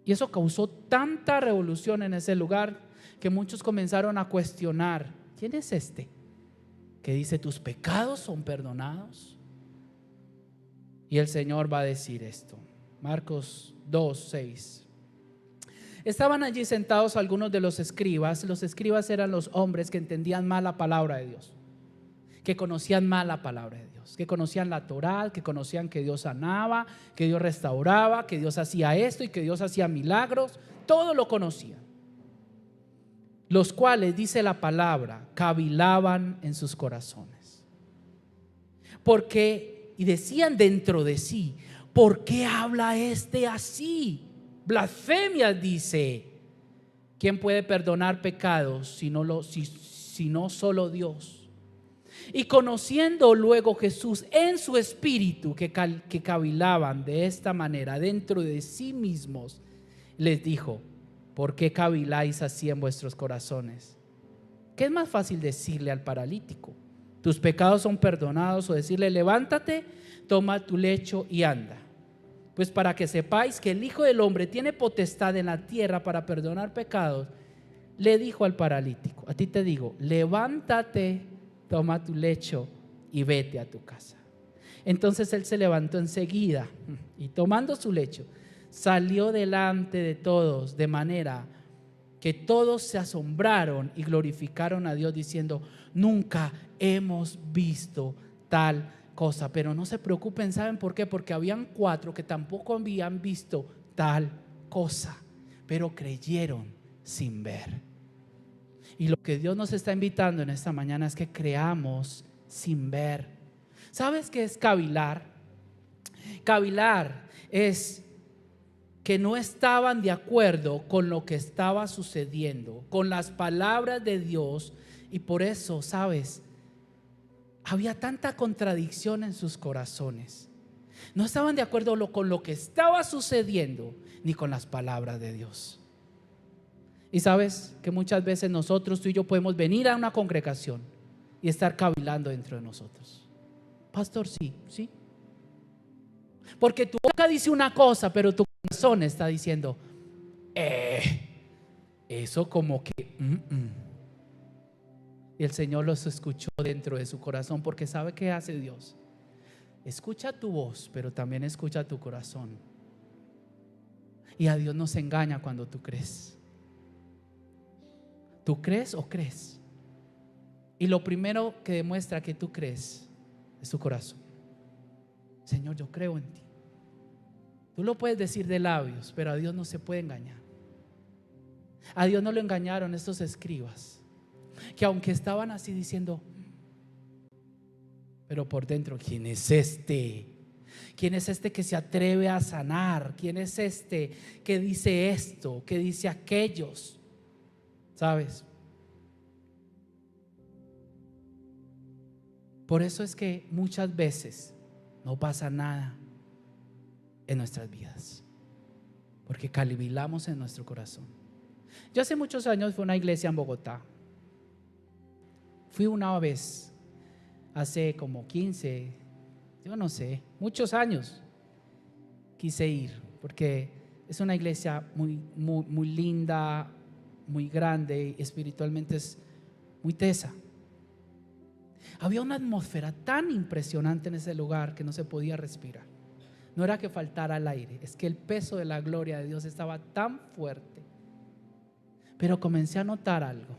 Y eso causó tanta revolución en ese lugar que muchos comenzaron a cuestionar: ¿quién es este que dice tus pecados son perdonados? Y el Señor va a decir esto. Marcos 2:6. Estaban allí sentados algunos de los escribas. Los escribas eran los hombres que entendían mal la palabra de Dios, que conocían mal la palabra de Dios, que conocían la Torá, que conocían que Dios sanaba, que Dios restauraba, que Dios hacía esto y que Dios hacía milagros. Todo lo conocían. Los cuales, dice la palabra, cavilaban en sus corazones. Y decían dentro de sí: ¿por qué habla este así? Blasfemias dice. ¿Quién puede perdonar pecados si no solo Dios? Y conociendo luego Jesús en su espíritu que cavilaban de esta manera dentro de sí mismos, les dijo: ¿por qué caviláis así en vuestros corazones? ¿Qué es más fácil decirle al paralítico: tus pecados son perdonados, o decirle: levántate, toma tu lecho y anda? Pues para que sepáis que el Hijo del Hombre tiene potestad en la tierra para perdonar pecados, le dijo al paralítico: a ti te digo, levántate, toma tu lecho y vete a tu casa. Entonces él se levantó enseguida y, tomando su lecho, salió delante de todos, de manera que todos se asombraron y glorificaron a Dios, diciendo: nunca hemos visto tal cosa. Pero no se preocupen, ¿saben por qué? Porque habían 4 que tampoco habían visto tal cosa, pero creyeron sin ver. Y lo que Dios nos está invitando en esta mañana es que creamos sin ver. ¿Sabes qué es cavilar? Cavilar es que no estaban de acuerdo con lo que estaba sucediendo, con las palabras de Dios, y por eso, ¿sabes?, había tanta contradicción en sus corazones. No estaban de acuerdo con lo que estaba sucediendo, ni con las palabras de Dios. Y sabes que muchas veces nosotros, tú y yo, podemos venir a una congregación y estar cavilando dentro de nosotros: pastor, sí, porque tu boca dice una cosa, pero tu corazón está diciendo: eso como que Y el Señor los escuchó dentro de su corazón, porque ¿sabe qué hace Dios? Escucha tu voz, pero también escucha tu corazón. Y a Dios no se engaña cuando tú crees. ¿Tú crees o crees? Y lo primero que demuestra que tú crees es tu corazón. Señor, yo creo en ti. Tú lo puedes decir de labios, pero a Dios no se puede engañar. A Dios no lo engañaron estos escribas, que aunque estaban así diciendo, pero por dentro: ¿quién es este? ¿Quién es este que se atreve a sanar? ¿Quién es este que dice esto, que dice aquellos? ¿Sabes? Por eso es que muchas veces no pasa nada en nuestras vidas, porque cavilamos en nuestro corazón. Yo hace muchos años fui a una iglesia en Bogotá. Fui una vez, hace como 15, yo no sé, muchos años. Quise ir porque es una iglesia muy linda, muy grande, espiritualmente es muy tesa. Había una atmósfera tan impresionante en ese lugar que no se podía respirar. No era que faltara el aire, es que el peso de la gloria de Dios estaba tan fuerte. Pero comencé a notar algo,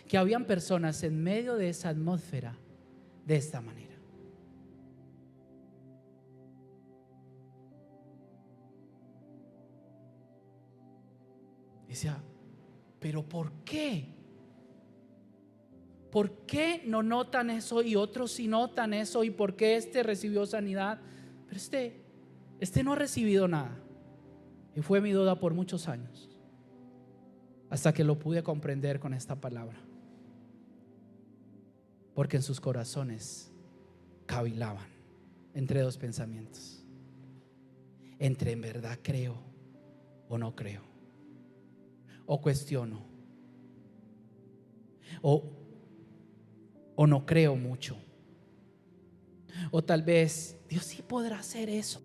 que habían personas en medio de esa atmósfera de esta manera. decía, pero ¿por qué? ¿Por qué no notan eso y otros sí notan eso? ¿Y por qué este recibió sanidad? Pero este no ha recibido nada. Y fue mi duda por muchos años, hasta que lo pude comprender con esta palabra. Porque en sus corazones cavilaban entre dos pensamientos: entre en verdad creo o no creo, o cuestiono, o no creo mucho, o tal vez Dios sí podrá hacer eso,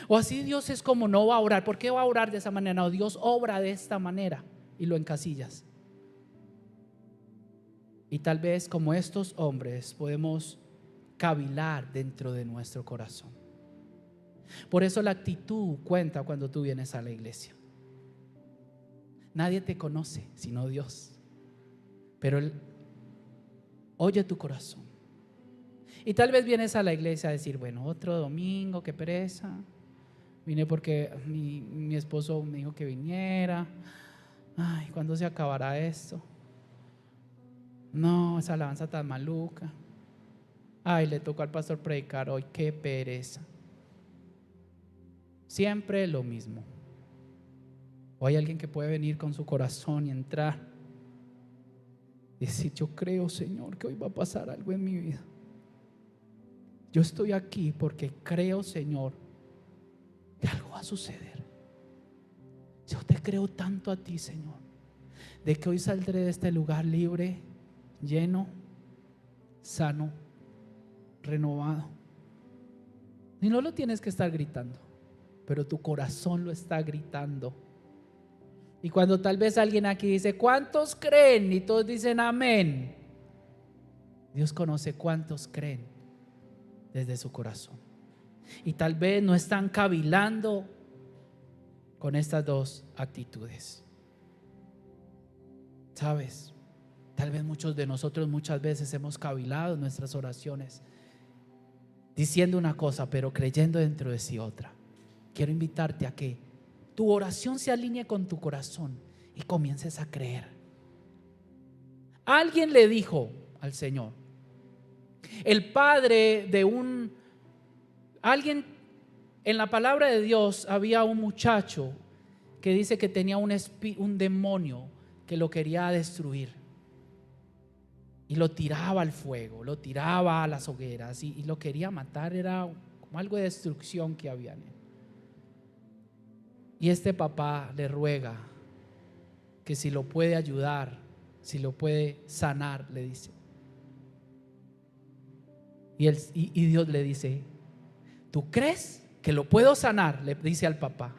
o así Dios es como no va a orar. ¿Por qué va a orar de esa manera? No, Dios obra de esta manera, y lo encasillas. Y tal vez como estos hombres podemos cavilar dentro de nuestro corazón. Por eso la actitud cuenta cuando tú vienes a la iglesia. Nadie te conoce sino Dios, pero Él oye tu corazón. Y tal vez vienes a la iglesia a decir, bueno, otro domingo, qué pereza. Vine porque mi esposo me dijo que viniera. Ay, ¿cuándo se acabará esto? No, esa alabanza tan maluca. Ay, le tocó al pastor predicar hoy, qué pereza. Siempre lo mismo. O hay alguien que puede venir con su corazón y entrar y decir, yo creo, Señor, que hoy va a pasar algo en mi vida. Yo estoy aquí porque creo, Señor, que algo va a suceder. Yo te creo tanto a ti, Señor, de que hoy saldré de este lugar libre, lleno, sano, renovado. Y no lo tienes que estar gritando, pero tu corazón lo está gritando. Y cuando tal vez alguien aquí dice, ¿cuántos creen? Y todos dicen amén. Dios conoce cuántos creen desde su corazón. Y tal vez no están cavilando con estas dos actitudes. ¿Sabes? Tal vez muchos de nosotros muchas veces hemos cavilado en nuestras oraciones, diciendo una cosa pero creyendo dentro de sí otra. Quiero invitarte a que tu oración se alinee con tu corazón y comiences a creer. Alguien le dijo al Señor, el padre de alguien en la palabra de Dios, había un muchacho que dice que tenía un demonio que lo quería destruir y lo tiraba al fuego, lo tiraba a las hogueras y lo quería matar. Era como algo de destrucción que había en él. Y este papá le ruega que si lo puede ayudar, si lo puede sanar, le dice. Y Dios le dice, ¿tú crees que lo puedo sanar? Le dice al papá.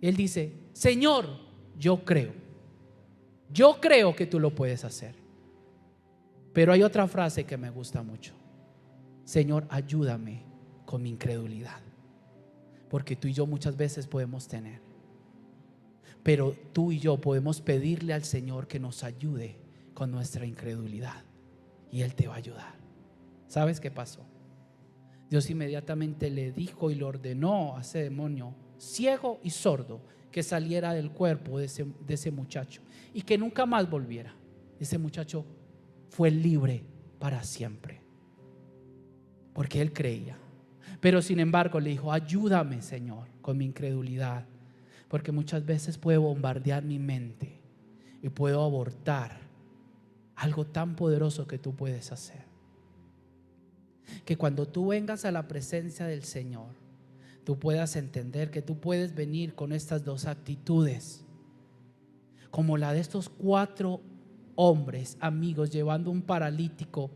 Él dice, Señor, yo creo que tú lo puedes hacer. Pero hay otra frase que me gusta mucho: Señor, ayúdame con mi incredulidad. Porque tú y yo muchas veces podemos tener, pero tú y yo podemos pedirle al Señor que nos ayude con nuestra incredulidad y Él te va a ayudar. ¿Sabes qué pasó? Dios inmediatamente le dijo y le ordenó a ese demonio ciego y sordo que saliera del cuerpo de ese muchacho y que nunca más volviera. Ese muchacho fue libre para siempre porque él creía. Pero sin embargo le dijo, ayúdame, Señor, con mi incredulidad, porque muchas veces puedo bombardear mi mente y puedo abortar algo tan poderoso que tú puedes hacer. Que cuando tú vengas a la presencia del Señor, tú puedas entender que tú puedes venir con estas dos actitudes, como la de estos 4 hombres amigos llevando un paralítico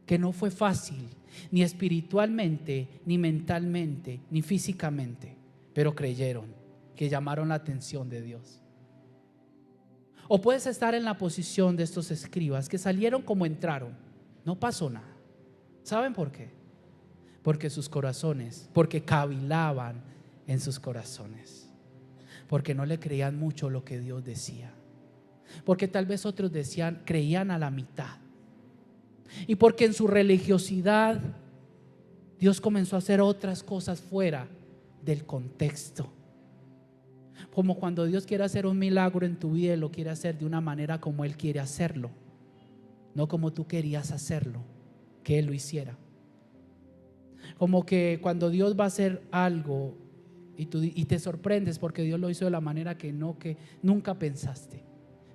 que no fue fácil, ni espiritualmente, ni mentalmente, ni físicamente, pero creyeron, que llamaron la atención de Dios. O puedes estar en la posición de estos escribas que salieron como entraron, no pasó nada. ¿Saben por qué? Porque sus corazones, porque cavilaban en sus corazones, porque no le creían mucho lo que Dios decía, porque tal vez otros creían a la mitad, y porque en su religiosidad Dios comenzó a hacer otras cosas fuera del contexto. Como cuando Dios quiere hacer un milagro en tu vida, Él lo quiere hacer de una manera como Él quiere hacerlo, no como tú querías hacerlo, que Él lo hiciera. Como que cuando Dios va a hacer algo y te sorprendes porque Dios lo hizo de la manera que nunca pensaste,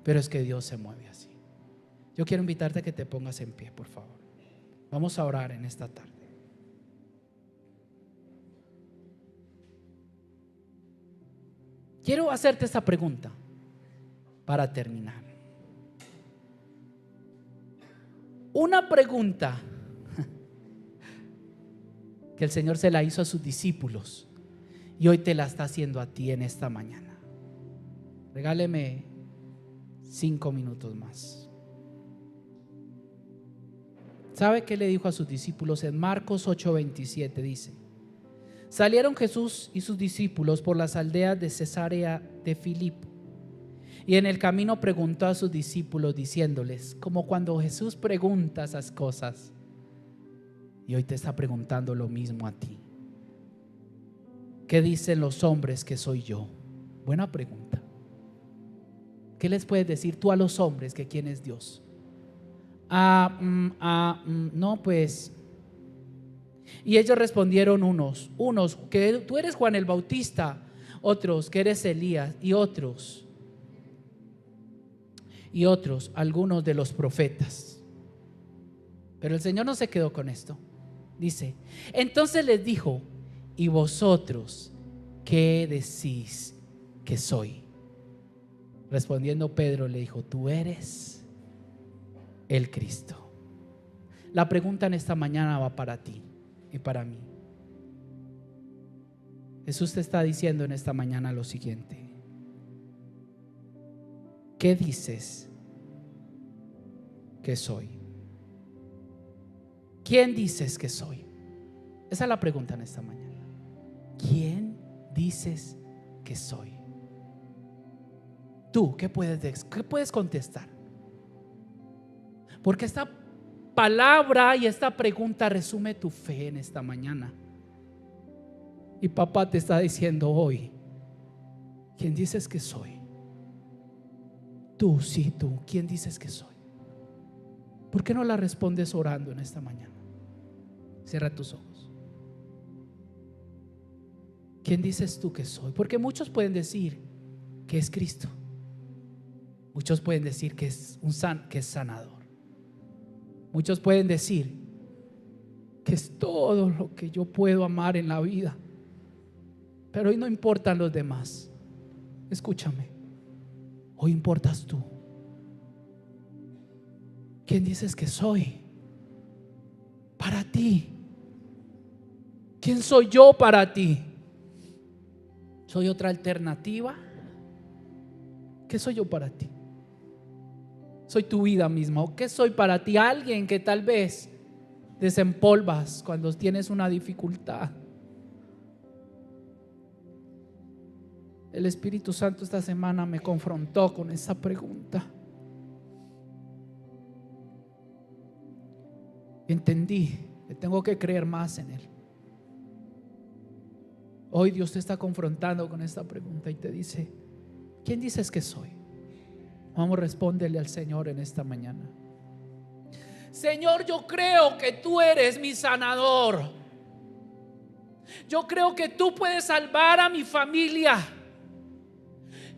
pero es que Dios se mueve así. Yo quiero invitarte a que te pongas en pie, por favor. Vamos a orar en esta tarde. Quiero hacerte esta pregunta para terminar. Una pregunta que el Señor se la hizo a sus discípulos y hoy te la está haciendo a ti en esta mañana. Regáleme 5 minutos más. ¿Sabe qué le dijo a sus discípulos? En Marcos 8:27 dice: salieron Jesús y sus discípulos por las aldeas de Cesarea de Filipo, y en el camino preguntó a sus discípulos diciéndoles, como cuando Jesús pregunta esas cosas, y hoy te está preguntando lo mismo a ti: ¿qué dicen los hombres que soy yo? Buena pregunta. ¿Qué les puedes decir tú a los hombres que quién es Dios? No, pues. Y ellos respondieron, unos que tú eres Juan el Bautista, otros que eres Elías, y otros algunos de los profetas. Pero el Señor no se quedó con esto. Dice, entonces les dijo: ¿y vosotros qué decís que soy? Respondiendo Pedro le dijo: tú eres el Cristo. La pregunta en esta mañana va para ti y para mí. Jesús te está diciendo en esta mañana lo siguiente: ¿qué dices que soy? ¿Quién dices que soy? Esa es la pregunta en esta mañana. ¿Quién dices que soy? Tú, ¿qué puedes contestar? Porque esta palabra y esta pregunta resume tu fe en esta mañana. Y papá te está diciendo hoy: ¿quién dices que soy? Tú, sí, tú, ¿quién dices que soy? ¿Por qué no la respondes orando en esta mañana? Cierra tus ojos. ¿Quién dices tú que soy? Porque muchos pueden decir que es Cristo. Muchos pueden decir que es sanador. Muchos pueden decir que es todo lo que yo puedo amar en la vida. Pero hoy no importan los demás. Escúchame, hoy importas tú. ¿Quién dices que soy? Para ti. ¿Quién soy yo para ti? ¿Soy otra alternativa? ¿Qué soy yo para ti? ¿Soy tu vida misma? ¿O qué soy para ti? Alguien que tal vez desempolvas cuando tienes una dificultad. El Espíritu Santo esta semana me confrontó con esa pregunta. Entendí que tengo que creer más en Él. Hoy Dios te está confrontando con esta pregunta y te dice: ¿quién dices que soy? Vamos, respóndele al Señor en esta mañana. Señor, yo creo que tú eres mi sanador. Yo creo que tú puedes salvar a mi familia.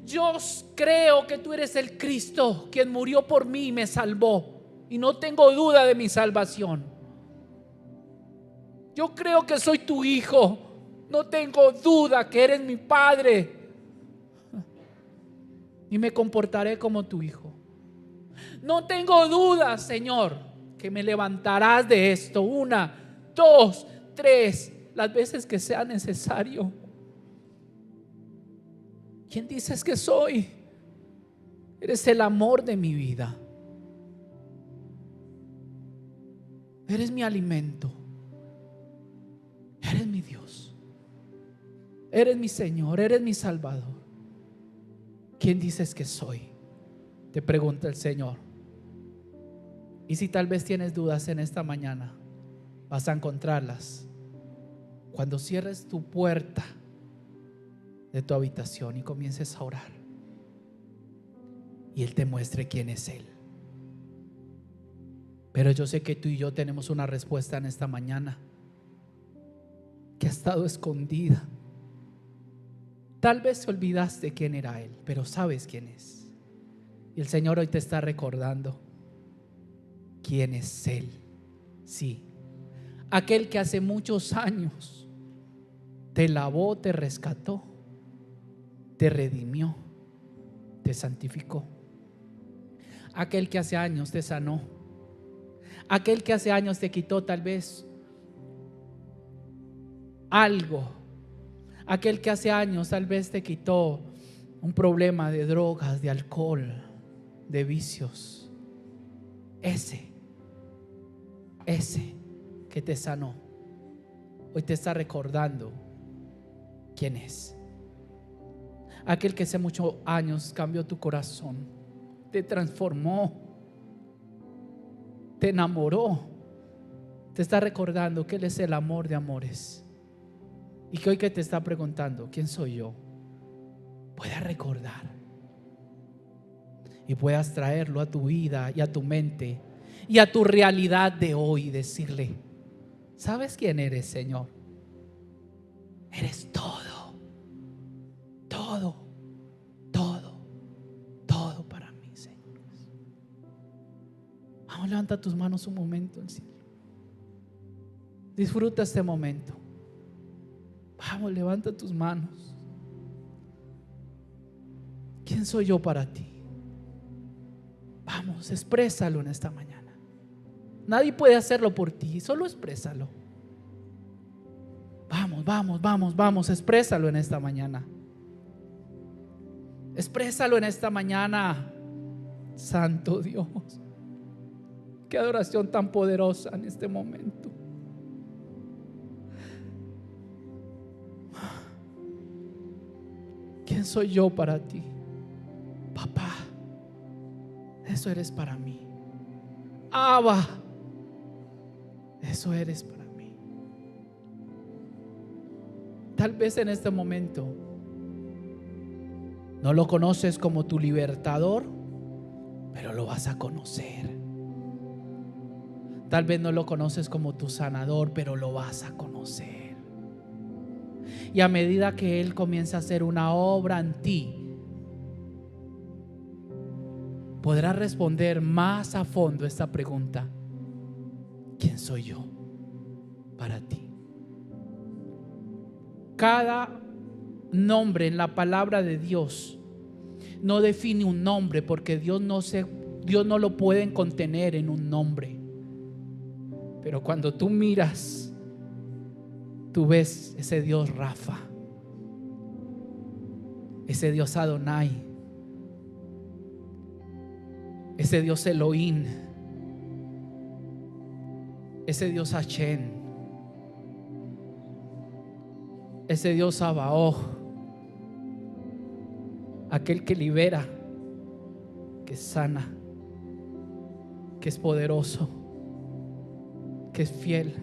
Yo creo que tú eres el Cristo, quien murió por mí y me salvó, y no tengo duda de mi salvación. Yo creo que soy tu hijo. No tengo duda que eres mi padre, y me comportaré como tu hijo. No tengo duda, Señor, que me levantarás de esto 1, 2, 3, las veces que sea necesario. ¿Quién dices que soy? Eres el amor de mi vida. Eres mi alimento. Eres mi Dios. Eres mi Señor. Eres mi Salvador. ¿Quién dices que soy? Te pregunta el Señor. Y si tal vez tienes dudas en esta mañana, vas a encontrarlas cuando cierres tu puerta de tu habitación y comiences a orar. Y Él te muestre quién es Él. Pero yo sé que tú y yo tenemos una respuesta en esta mañana que ha estado escondida. Tal vez te olvidaste quién era Él, pero sabes quién es. Y el Señor hoy te está recordando quién es Él. Sí, aquel que hace muchos años te lavó, te rescató, te redimió, te santificó. Aquel que hace años te sanó. Aquel que hace años te quitó tal vez algo. Aquel que hace años tal vez te quitó un problema de drogas, de alcohol, de vicios. Ese que te sanó, hoy te está recordando quién es. Aquel que hace muchos años cambió tu corazón, te transformó, te enamoró, te está recordando que Él es el amor de amores. Y que hoy que te está preguntando ¿quién soy yo?, puedas recordar y puedas traerlo a tu vida y a tu mente y a tu realidad de hoy. Decirle: ¿sabes quién eres, Señor? Eres todo, todo, todo, todo para mí, Señor. Vamos, levanta tus manos un momento al cielo. Disfruta este momento. Vamos, levanta tus manos. ¿Quién soy yo para ti? Vamos, exprésalo en esta mañana. Nadie puede hacerlo por ti, solo exprésalo. Vamos, exprésalo en esta mañana. Exprésalo en esta mañana. Santo Dios, qué adoración tan poderosa en este momento. ¿Quién soy yo para ti? Papá, eso eres para mí. Abba, eso eres para mí. Tal vez en este momento no lo conoces como tu libertador, pero lo vas a conocer. Tal vez no lo conoces como tu sanador, pero lo vas a conocer. Y a medida que Él comienza a hacer una obra en ti, podrás responder más a fondo esta pregunta: ¿quién soy yo para ti? Cada nombre en la palabra de Dios no define un nombre, porque Dios no lo puede contener en un nombre. Pero cuando tú miras, tú ves ese Dios Rafa, ese Dios Adonai, ese Dios Elohim, ese Dios Hashem, ese Dios Sabaoth, aquel que libera, que sana, que es poderoso, que es fiel.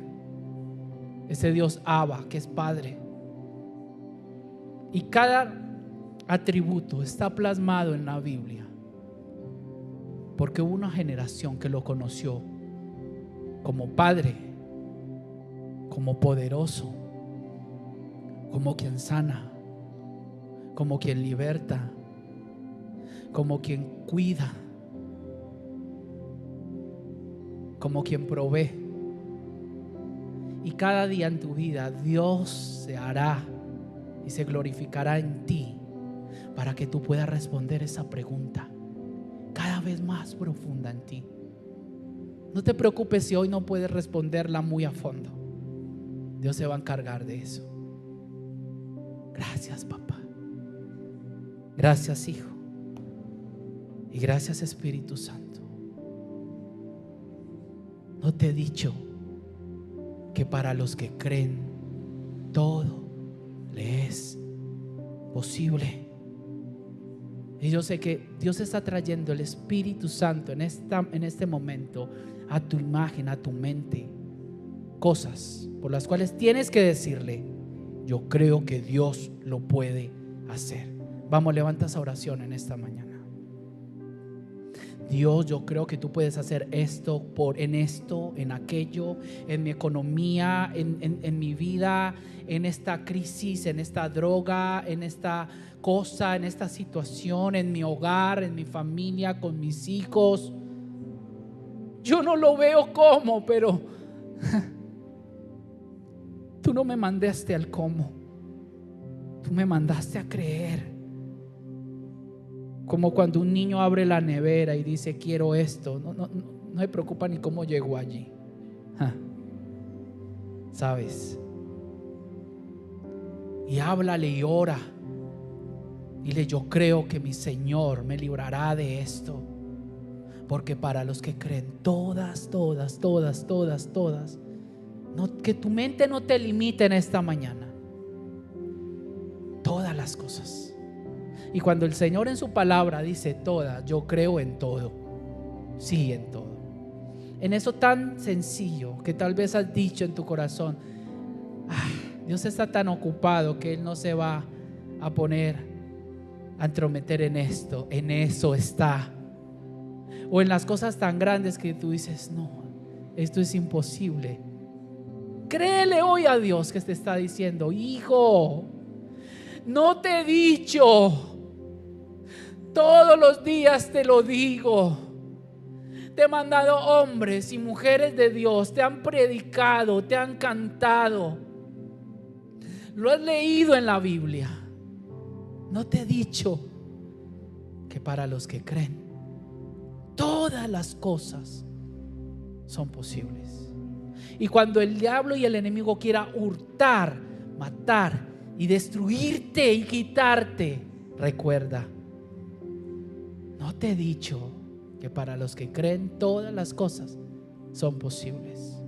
Ese Dios Abba, que es Padre. Y cada atributo está plasmado en la Biblia, porque hubo una generación que lo conoció como Padre, como poderoso, como quien sana, como quien liberta, como quien cuida, como quien provee. Y cada día en tu vida Dios se hará y se glorificará en ti, para que tú puedas responder esa pregunta cada vez más profunda en ti. No te preocupes si hoy no puedes responderla muy a fondo. Dios se va a encargar de eso. Gracias, papá. Gracias, Hijo. Y gracias, Espíritu Santo. ¿No te he dicho que para los que creen todo le es posible? Y yo sé que Dios está trayendo el Espíritu Santo en este momento a tu imagen, a tu mente, cosas por las cuales tienes que decirle: yo creo que Dios lo puede hacer. Vamos, levanta esa oración en esta mañana. Dios, yo creo que tú puedes hacer esto, en aquello, en mi economía, en mi vida, en esta crisis, en esta droga, en esta cosa, en esta situación, en mi hogar, en mi familia, con mis hijos. Yo no lo veo cómo, pero tú no me mandaste al cómo, tú me mandaste a creer. Como cuando un niño abre la nevera y dice quiero esto, no se preocupa ni cómo llegó allí. ¿Sabes? Y háblale y ora. Dile, yo creo que mi Señor me librará de esto. Porque para los que creen, todas, no, que tu mente no te limite en esta mañana. Todas las cosas. Y cuando el Señor en su palabra dice todas, yo creo en todo. Sí, en todo. En eso tan sencillo que tal vez has dicho en tu corazón, Dios está tan ocupado que Él no se va a poner a entrometer en esto. En eso está. O en las cosas tan grandes que tú dices, no, esto es imposible. Créele hoy a Dios que te está diciendo, hijo, no te he dicho. Todos los días te lo digo. Te he mandado hombres y mujeres de Dios, te han predicado, te han cantado. Lo has leído en la Biblia. No te he dicho que para los que creen, todas las cosas son posibles. Y cuando el diablo y el enemigo quiera hurtar, matar y destruirte y quitarte, recuerda, no te he dicho que para los que creen todas las cosas son posibles.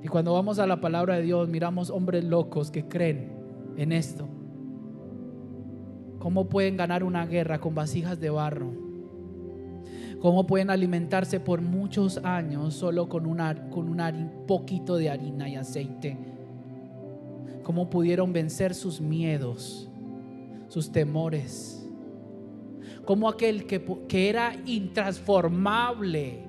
Y cuando vamos a la palabra de Dios, miramos hombres locos que creen en esto. ¿Cómo pueden ganar una guerra con vasijas de barro? ¿Cómo pueden alimentarse por muchos años solo con un poquito de harina y aceite? ¿Cómo pudieron vencer sus miedos, sus temores? Como aquel que era intransformable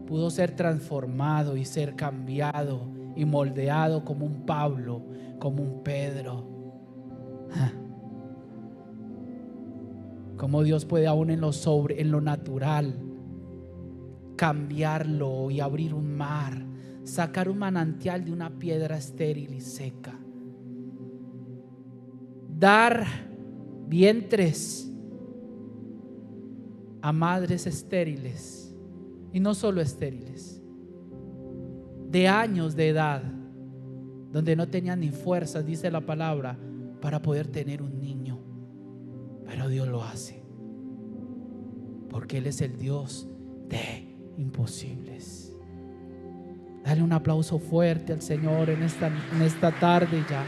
pudo ser transformado y ser cambiado y moldeado como un Pablo, como un Pedro. Como Dios puede aún en lo natural cambiarlo y abrir un mar, sacar un manantial de una piedra estéril y seca, dar vientres a madres estériles, y no solo estériles, de años de edad, donde no tenían ni fuerzas, dice la palabra, para poder tener un niño. Pero Dios lo hace, porque Él es el Dios de imposibles. Dale un aplauso fuerte al Señor en esta tarde ya.